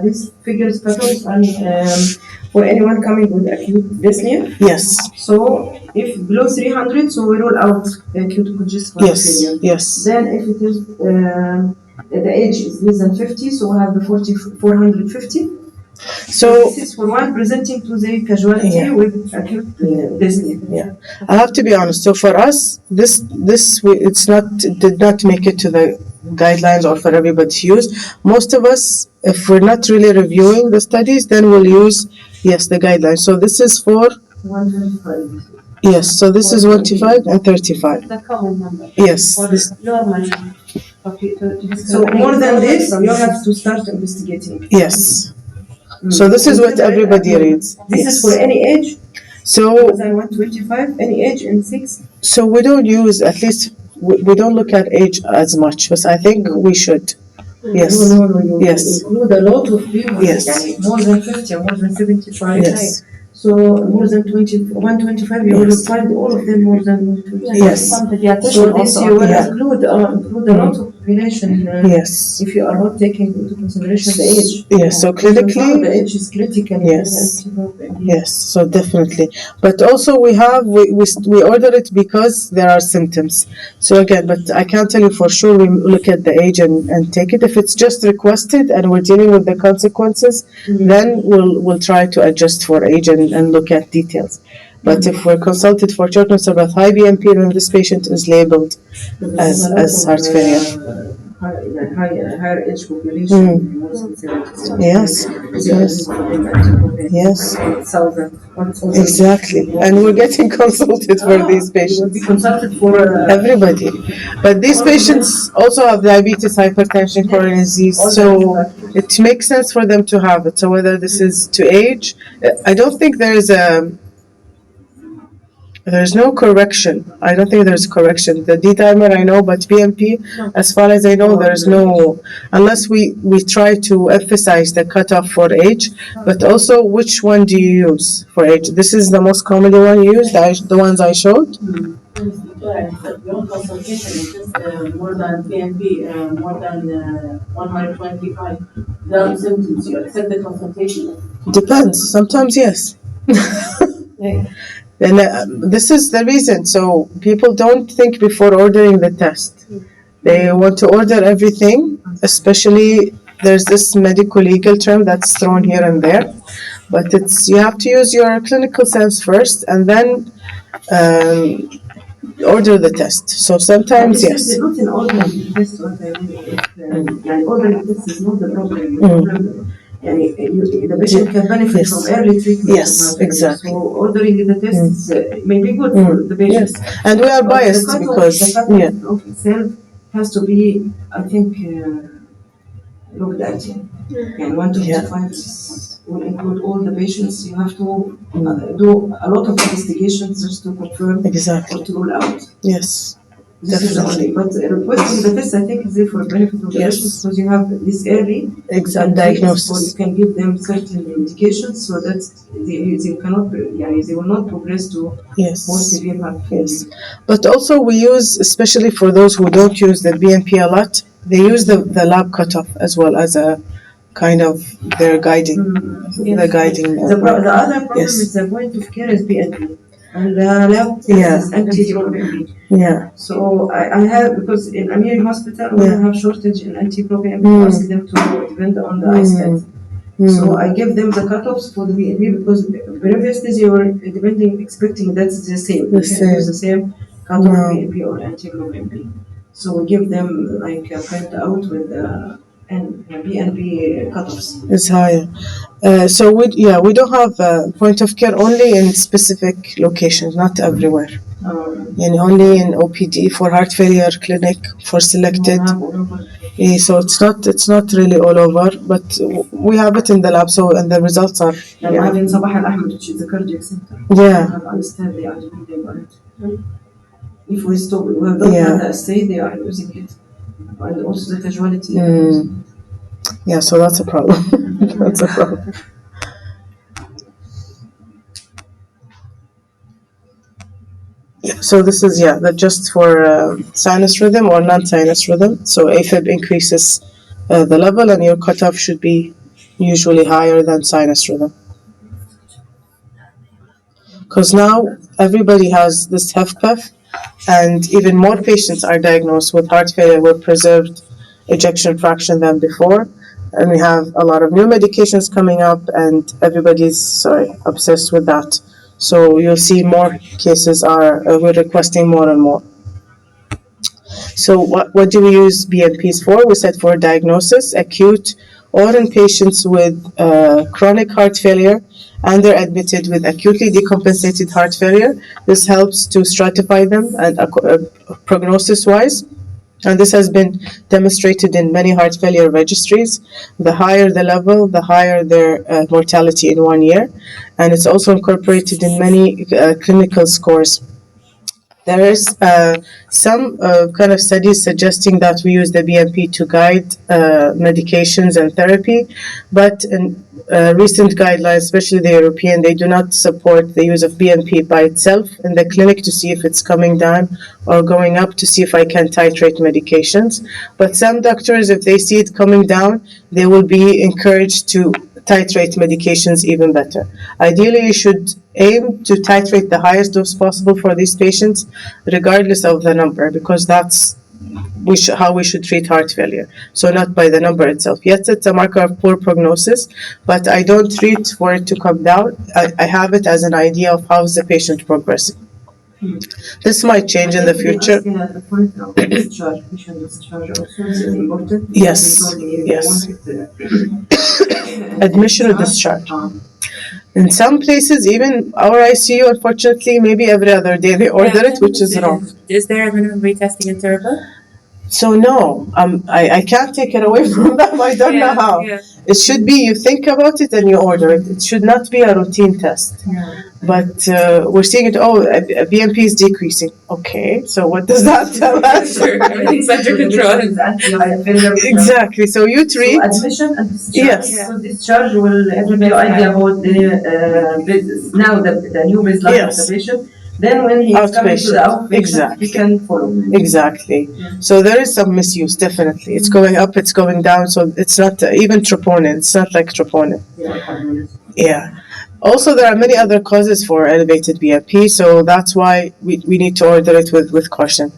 this figures cutoffs and for anyone coming with acute dyspnea. Yes. So if below 300, so we rule out acute congestive heart Yes. failure. Yes. Then if it is the age is less than 50, so we have the 450. So This is for one presenting to the casualty Yeah. with acute dyspnea. yeah, I have to be honest. So for us, it's not, did not make it to the guidelines or for everybody to use. Most of us, if we're not really reviewing the studies, then we'll use the guidelines. So this is for 125. so this is 125 and 35. The common number. Yes. For normal. So more than this, you have to start investigating. Yes. So this is what everybody reads. This is for any age. So More than 125, any age in 6. So we don't use, at least we don't look at age as much, but I think we should. Yes. No, you Yes. include a lot of people. Yes. More than 50, more than 75. Yes. So more than 125, you will find all of them more than 125. Yes. Some pediatrician So this you will Yeah. include a lot of population. Yes. If you are not taking into consideration the age. Yes. So The clinically, age is critical. Yes. yes. So definitely, but also we order it because there are symptoms. So again, but I can't tell you for sure. We look at the age and take it. If it's just requested and we're dealing with the consequences, then we'll try to adjust for age and look at details. But if we're consulted for shortness of breath, high BNP, then this patient is labeled as heart failure. Higher age population. More than 70. Yes. Yes. Yes. Exactly. And we're getting consulted for these Be patients. consulted for Everybody. But these patients also have diabetes, hypertension, coronary disease, so it makes sense for them to have it. So whether this is to age, I don't think there's no correction. I don't think there's correction. The D-dimer I know, but BNP, as far as I know, there's no, unless we try to emphasize the cutoff for age, but also which one do you use for age? This is the most commonly one you use, the ones I showed? Your consultation is just more than PNP, more than 125. There are symptoms. You accept the consultation? Depends. Sometimes yes. And this is the reason. So people don't think before ordering the test. They want to order everything, especially there's this medical legal term that's thrown here and there. But you have to use your clinical sense first, and then order the test. So sometimes, yes. It's not in ordering the test, what I mean. Ordering the test is not the problem. The problem, the patient can benefit from early treatment. Yes, exactly. So ordering the test is maybe good for the patient. Yes, and we are biased because the cutoff of itself has to be, I think, looked at. And 1 to 5 will include all the patients. You have to do a lot of investigations just to confirm or to rule out. Yes. This is only, but requesting the test, I think, is there for benefit of the patients because you have this early diagnosis. Or you can give them certain indications so that they cannot, they will not progress to more severe heart failure. Yes. But also we use, especially for those who don't use the BNP a lot, they use the lab cutoff as well as a kind of their guiding, the guiding. The other problem is the point of care is BNP. And the lab is anti-proBNP. Yeah. So I have, because in Adan Hospital we have shortage in anti-proBNP, ask them to depend on the ISTAT. So I give them the cutoffs for the BNP because previously they were expecting that's the same. They can use the same cutoff BNP or anti-proBNP. So we give them like a print out with the BNP cutoffs. It's higher. So we don't have point of care only in specific locations, not everywhere. And only in OPD for heart failure clinic for selected. So it's not really all over, but we have it in the lab. So and the results are. In Samah Al Kharji, which is a cardiac center. They are depending on it. If we stop, we have done the assay, they are using it, and also the casualty. Yeah, so that's a problem. That's a problem. Yeah, so this is that just for sinus rhythm or non-sinus rhythm. So AFib increases the level, and your cutoff should be usually higher than sinus rhythm. Because now everybody has this HFpEF, and even more patients are diagnosed with heart failure with preserved ejection fraction than before. And we have a lot of new medications coming up, and everybody's obsessed with that. So you'll see more cases we're requesting more and more. So what do we use BNPs for? We said for diagnosis, acute, or in patients with chronic heart failure, and they're admitted with acutely decompensated heart failure. This helps to stratify them and prognosis-wise. And this has been demonstrated in many heart failure registries. The higher the level, the higher their mortality in 1 year. And it's also incorporated in many clinical scores. There is some kind of studies suggesting that we use the BNP to guide medications and therapy, but in recent guidelines, especially the European, they do not support the use of BNP by itself in the clinic to see if it's coming down or going up to see if I can titrate medications. But some doctors, if they see it coming down, they will be encouraged to titrate medications even better. Ideally, you should aim to titrate the highest dose possible for these patients, regardless of the number, because that's how we should treat heart failure. So not by the number itself. Yes, it's a marker of poor prognosis, but I don't treat for it to come down. I have it as an idea of how is the patient progressing. This might change in the future. Yes. Admission or discharge. In some places, even our ICU, unfortunately, maybe every other day they order it, which is wrong. Is there a minimum retesting interval? So no, I can't take it away from them. I don't know how. It should be you think about it and you order it. It should not be a routine test. But we're seeing it. BNP is decreasing. Okay, so what does that tell us? Everything's under control. Exactly. So you treat admission and discharge. Yes. So discharge will give you idea about the new baseline of the patient. Then when he is coming to the outpatient, he can follow. Exactly. So there is some misuse, definitely. It's going up, it's going down, so it's not even troponin. It's not like troponin. Yeah. Also, there are many other causes for elevated BNP, so that's why we need to order it with caution.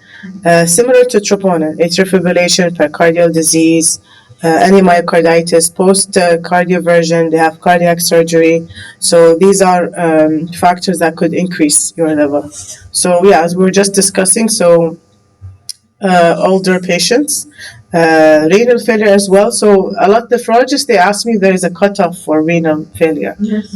Similar to troponin, atrial fibrillation, pericardial disease, any myocarditis, post-cardioversion, they have cardiac surgery. So these are factors that could increase your level. So yeah, as we were just discussing, so older patients, renal failure as well. So a lot of nephrologists, they ask me if there is a cutoff for renal failure. Yes,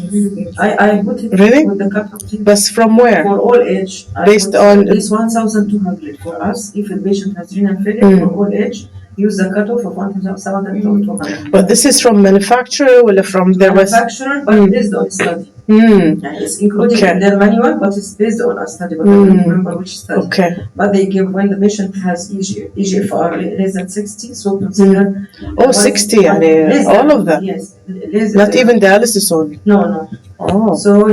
I put it Really? with the cutoff. But from where? For all age. Based on this 1,200 for us. If a patient has renal failure for all age, use the cutoff of 1,200. But this is from manufacturer or from their manufacturer, but based on study. It's included in their manual, but it's based on a study. But I don't remember which study. Okay. But they give when the patient has EGFR less than 60, so consider. 60, all of them. Yes. Not even dialysis only. No. Oh. So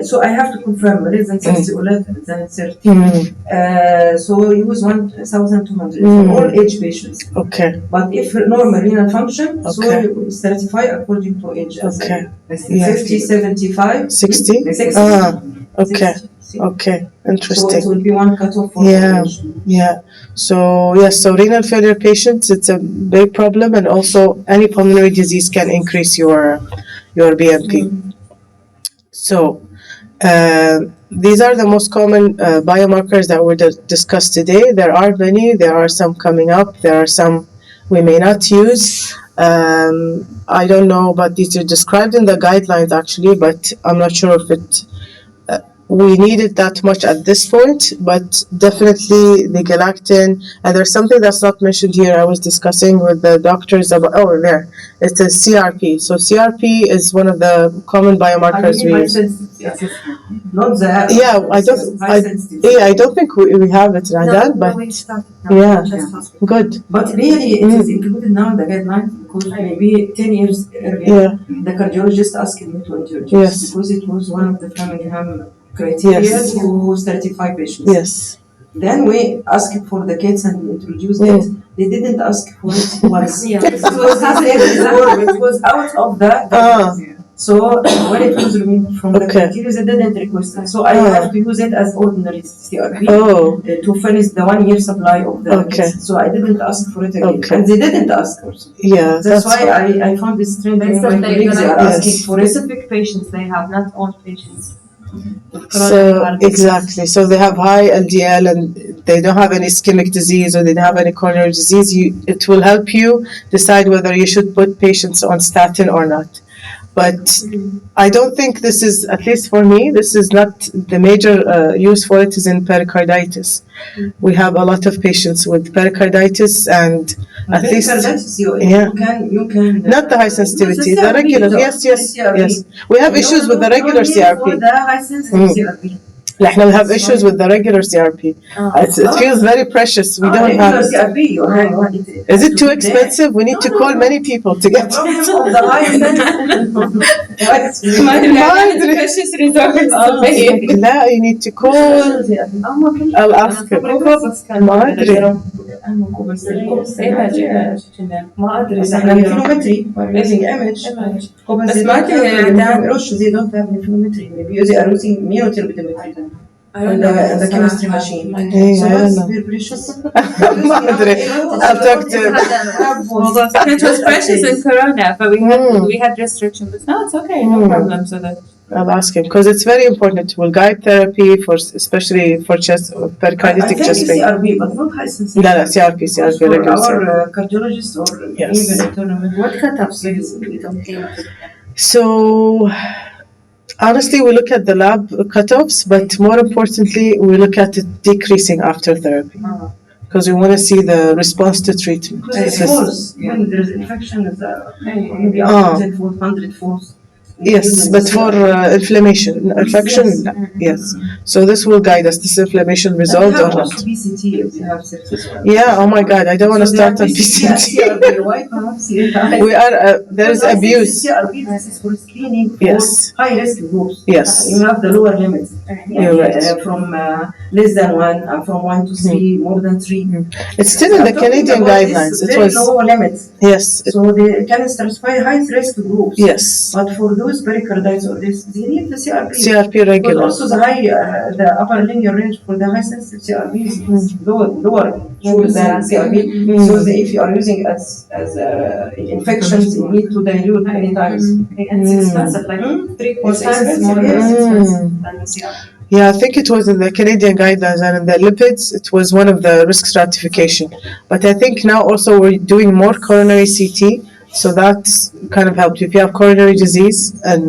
so I have to confirm less than 60 or less than 30. So use 1,200 for all age patients. Okay. But if normal renal function, so you certify according to age. Okay. 50, 75, 60. 60. Okay. 60. Okay. So Interesting. it will be one cutoff for age. Yeah. So yes, so renal failure patients, it's a big problem, and also any pulmonary disease can increase your BNP. So these are the most common biomarkers that were discussed today. There are many. There are some coming up. There are some we may not use. I don't know, but these are described in the guidelines actually, but I'm not sure if we need it that much at this point, but definitely the galactin, and there's something that's not mentioned here. I was discussing with the doctors about, it's a CRP. So CRP is one of the common biomarkers we use. Not that. I don't think we have it in Adan, but good. But really, it is included now in the guidelines because maybe 10 years earlier, the cardiologist asked me to introduce because it was one of the Framingham criteria to certify patients. Yes. Then we asked for the kids and we introduced it. They didn't ask for it once. It was out of the So when it was removed from the criteria, they didn't request it. So I have to use it as ordinary CRP to finish the 1 year supply of the kids. So I didn't ask for it again. And they didn't ask also. Yeah, that's why I found this strange. My colleagues are asking for specific patients they have, not all patients. So exactly. So they have high LDL and they don't have any ischemic disease or they don't have any coronary disease. It will help you decide whether you should put patients on statin or not. But I don't think this is, at least for me, this is not the major use for it is in pericarditis. We have a lot of patients with pericarditis and at least you can not the high sensitivity, the regular. Yes. We have issues with the regular CRP. We have issues with the regular CRP. It feels very precious. We don't have. Is it too expensive? We need to call many people to get. لا, you need to call. I'll ask him. ما أدري. ما أدري. بس ما they don't have nephrinometry. Maybe they are using immunoturbidimetry. The chemistry machine. So that's very precious. I'll talk to him. It was precious in Corona, but we had restrictions. But no, it's okay, no problem. So that I'll ask him because it's very important. We'll guide therapy for especially for chest pericarditic chest pain. CRP, but not high sensitivity. No, CRP regular. Our cardiologist or even internal. What cutoffs is So. Honestly, we look at the lab cutoffs, but more importantly, we look at it decreasing after therapy because we want to see the response to treatment. Because it's false. When there's infection, it's maybe 100 false. Yes, but for inflammation, infection, yes. So this will guide us. This inflammation resolved or not? PCT if you have sepsis. Yeah. Oh my God, I don't want to start on PCT. We are. There is abuse. This is for screening for high risk groups. Yes. You have the lower limit. You're right. From less than 1, from 1 to 3, more than 3. It's still in the Canadian guidelines. It was low limit. Yes. So they can specify high risk groups. Yes. But for those pericarditis or this, they need the CRP. CRP regular. But also the upper linear range for the high sensitive CRP is lower. sure than CRP. So if you are using as infections, you need to dilute many times. And it's expensive, like 3-4 It's times expensive, more yes. expensive than the CRP. Yeah, I think it was in the Canadian guidelines and in the lipids, it was one of the risk stratification. But I think now also we're doing more coronary CT, so that's kind of helped. If you have coronary disease and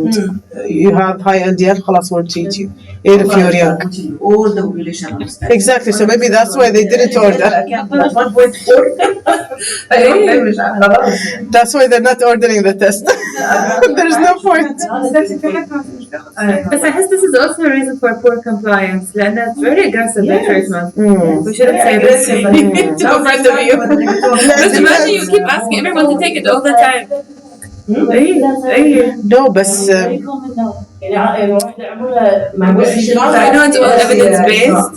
you have high LDL, خلاص we'll treat you, even if you're young. All the population of status. Exactly, so maybe that's why they didn't order. 1.4. That's why they're not ordering the test. There's no point. بس أحس this is also a reason for poor compliance لأن it's very aggressive the treatment. We shouldn't say this in front of you. But imagine you keep asking everyone to take it all the time. No, بس يعني واحدة عمرها I know it's all evidence based.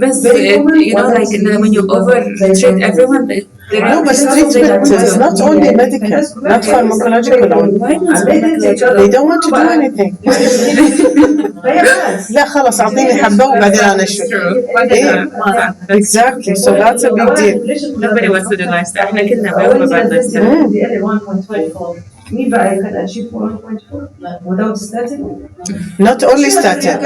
But you know, like when you over-treat everyone, no, but treatment is not only medical, not pharmacological only. Why not pharmacological? They don't want to do anything. لا خلاص أعطيني حبة وبعدين أنا أشوف. Exactly, so that's a big deal. Nobody wants to do nice stuff. إحنا كلنا بنقول بعد nice stuff. مين بقى can achieve 1.4 without statin? Not only statin.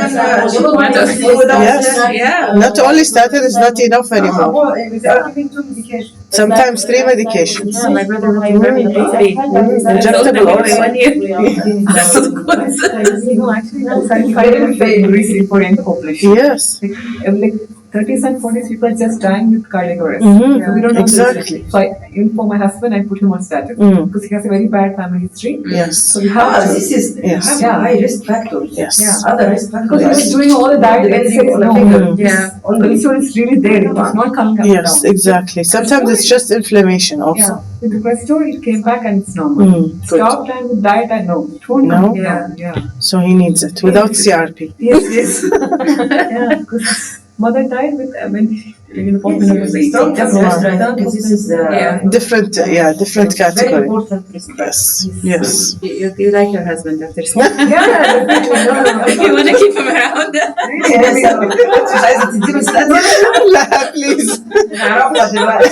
Yes. Yeah. Not only statin is not enough anymore. They are giving 2 medications. Sometimes 3 medications. Yeah, my brother was three. Injectable Only 1 year. No, actually, that's very recently for young population. Yes. Like 30s and 40s people are just dying with cardiac arrest. Mhm. So we don't know Exactly. this. So even for my husband, I put him on statin because he has a very bad family history. Yes. So we have to. This is Yes. high risk factors. Yes. Yeah. Other risk factors. Because he was doing all the diet exercise. No, Yeah. cholesterol is really there. It was not coming up Yes, down. exactly. Sometimes it's just inflammation also. Yeah. With the cholesterol, it came back and it's normal. Good. Stopped and with diet, I know. It won't No? come down. Yeah. So he needs it without CRP. Yes, yes. Yeah, because mother died with Different Very category. important risk. Yes. Yes. You like your husband after school. Yeah, You want to keep him around. مش عايزة تديله statin. لا, please. نعرفها دلوقتي.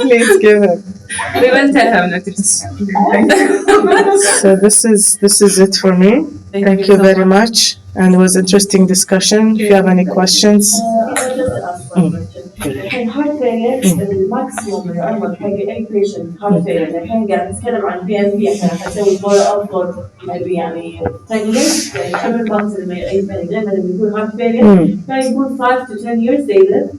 Please give him. We will tell him after school. So this is it for me. Thank you very much. And it was interesting discussion. If you have any questions. الحين heart failure الماكسيموم العمر حق أي patient heart failure الحين قاعد نتكلم عن PNP احنا حنسوي follow up for يعني techniques يعني كم الوقت لما دائما لما يكون heart failure كان يكون 5 to 10 years they live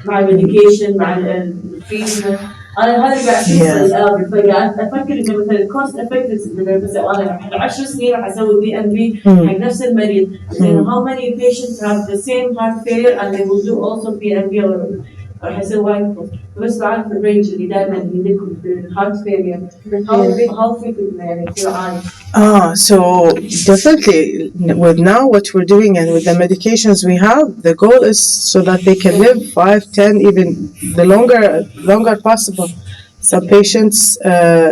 مع الميديكيشن مع التريتمنت. أنا هذا قاعد أسأل فقاعد أفكر إنه مثلا cost effective بس أنا 10 سنين راح أسوي PNP حق نفس المريض. Then how many patients have the same heart failure and they will do also PNP or حسوي وايد بس بعرف الرينج اللي دائما يديكم في heart failure how frequent يعني يصير عالي. So definitely with now what we're doing and with the medications we have, the goal is so that they can live 5, 10, even the longer possible. Some patients,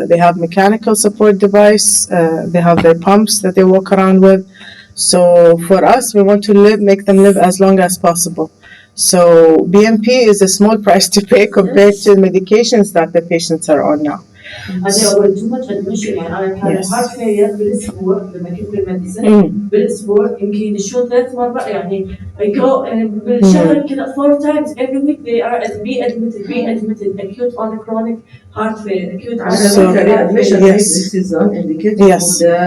they have mechanical support device, they have their pumps that they walk around with. So for us, we want to make them live as long as possible. So BMP is a small price to pay compared to medications that the patients are on now. هذا أول too much admission يعني أنا كان heart failure بالأسبوع لما كنت بالمدرسة بالأسبوع يمكن يدشون 3 مرات يعني go بالشهر كذا 4 times every week they are be admitted acute on chronic heart failure acute readmission this is indicated Yes. for the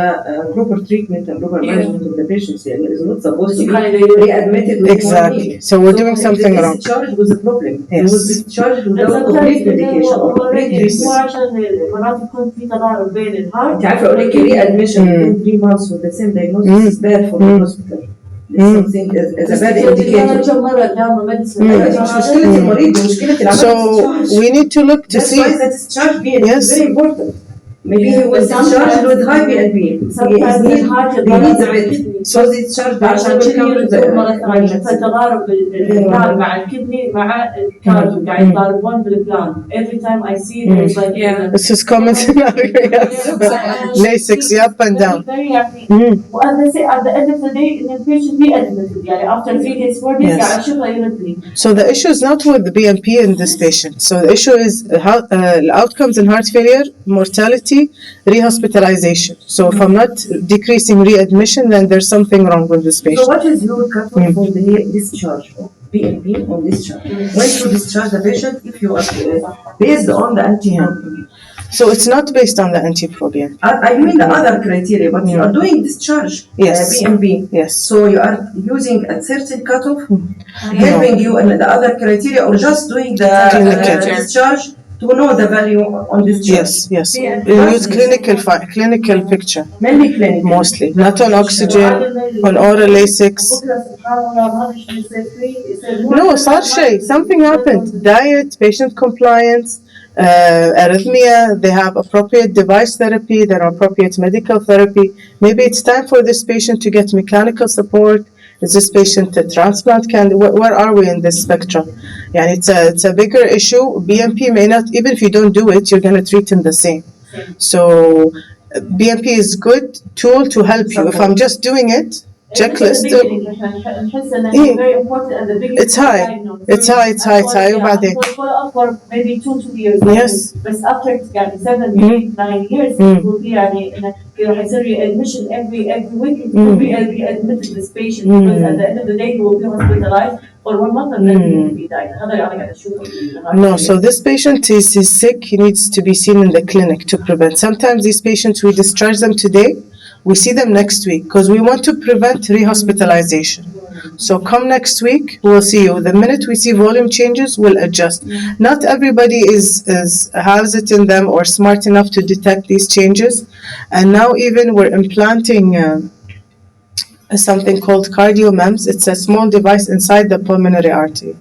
proper treatment and proper management of the patients. يعني is not supposed to be kind readmitted. Exactly. So we're doing something wrong. Discharged with a problem. Yes. He was discharged without complete medication or complete مو عشان مرات يكون في تضارب بين الهارت. أنت عارفة أقول لك readmission within 3 months with the same diagnosis is bad for the hospital. Something as a bad indicator. مش مشكلة المريض مشكلة العمل. So we need to look to That's see. why that discharge being Yes. very important. Maybe he was discharged with high BNP. Sometimes it's hard to he needs a bit. So the discharge عشان will كذا come to يرسل مرة ثانية the فتضارب البلان مع الكدني مع الكارديو قاعد يضاربون بالبلان. Every time I see it it's like This is common scenario. Yes. Lasix, up and down. very يعني وأنا say at the end of the day the patient be admitted يعني after 3 days 4 days قاعد أشوفه يردني. So the issue is not with the BNP in this patient. So the issue is how outcomes in heart failure, mortality, rehospitalization. So if I'm not decreasing readmission, then there's something wrong with this So patient. what is your cutoff for the discharge of BNP on discharge? When to discharge the patient if you are based on the anti-BNP? So it's not based on the anti-pro-BNP. I mean the other criteria, but you are doing discharge BNP. Yes. So you are using a certain cutoff, helping you in the other criteria, or just doing the discharge to know the value on discharge. Yes. We use clinical picture. Mainly clinical. Mostly. Not on oxygen, on oral Lasix. No, صار شيء. Something happened. Diet, patient compliance, arrhythmia, they have appropriate device therapy, there are appropriate medical therapy. Maybe it's time for this patient to get mechanical support. Is this patient a transplant candidate? Where are we in this spectrum? Yeah, it's a bigger issue. BNP may not, even if you don't do it, you're going to treat him the same. So BNP is good tool to help you. If I'm just doing it, checklist. It's high. وبعدين. For maybe 2 years. Yes. But after يعني 7, 8, 9 years it will be يعني إنك حيصير readmission every week it will be readmitted this patient because at the end of the day he will be hospitalized for 1 month and then he will be died. هذا اللي أنا قاعدة أشوفه. No, so this patient is sick. He needs to be seen in the clinic to prevent. Sometimes these patients, we discharge them today. We see them next week because we want to prevent rehospitalization. So come next week, we'll see you. The minute we see volume changes, we'll adjust. Not everybody has it in them or smart enough to detect these changes. And now even we're implanting something called cardiomems. It's a small device inside the pulmonary artery.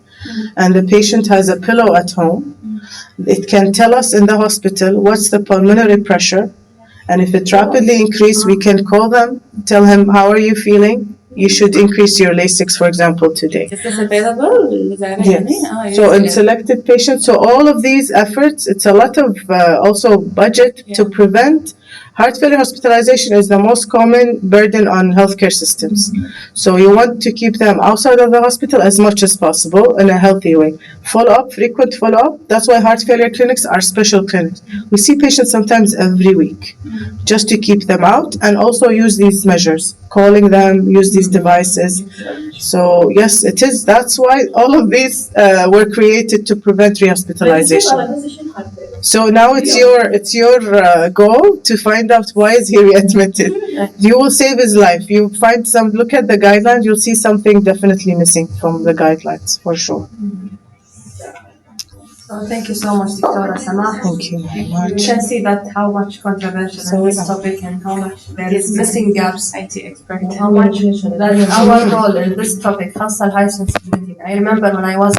And the patient has a pillow at home. It can tell us in the hospital what's the pulmonary pressure. And if it rapidly increases, we can call them, tell him, how are you feeling? You should increase your Lasix, for example, today. Is this available? Yes. So in selected patients, so all of these efforts, it's a lot of also budget to prevent. Heart failure hospitalization is the most common burden on healthcare systems. So you want to keep them outside of the hospital as much as possible in a healthy way. Follow-up, frequent follow-up. That's why heart failure clinics are special clinics. We see patients sometimes every week just to keep them out and also use these measures, calling them, use these devices. So yes, it is. That's why all of these were created to prevent rehospitalization. So now it's your goal to find out why is he readmitted. You will save his life. You find look at the guidelines, you'll see something definitely missing from the guidelines for sure. So thank you so much, Dr. Samah. Thank you very much. You can see that how much controversial in this topic and how much there is missing gaps. IT expert. How much that our role in this topic, خاصة high sensitivity. I remember when I was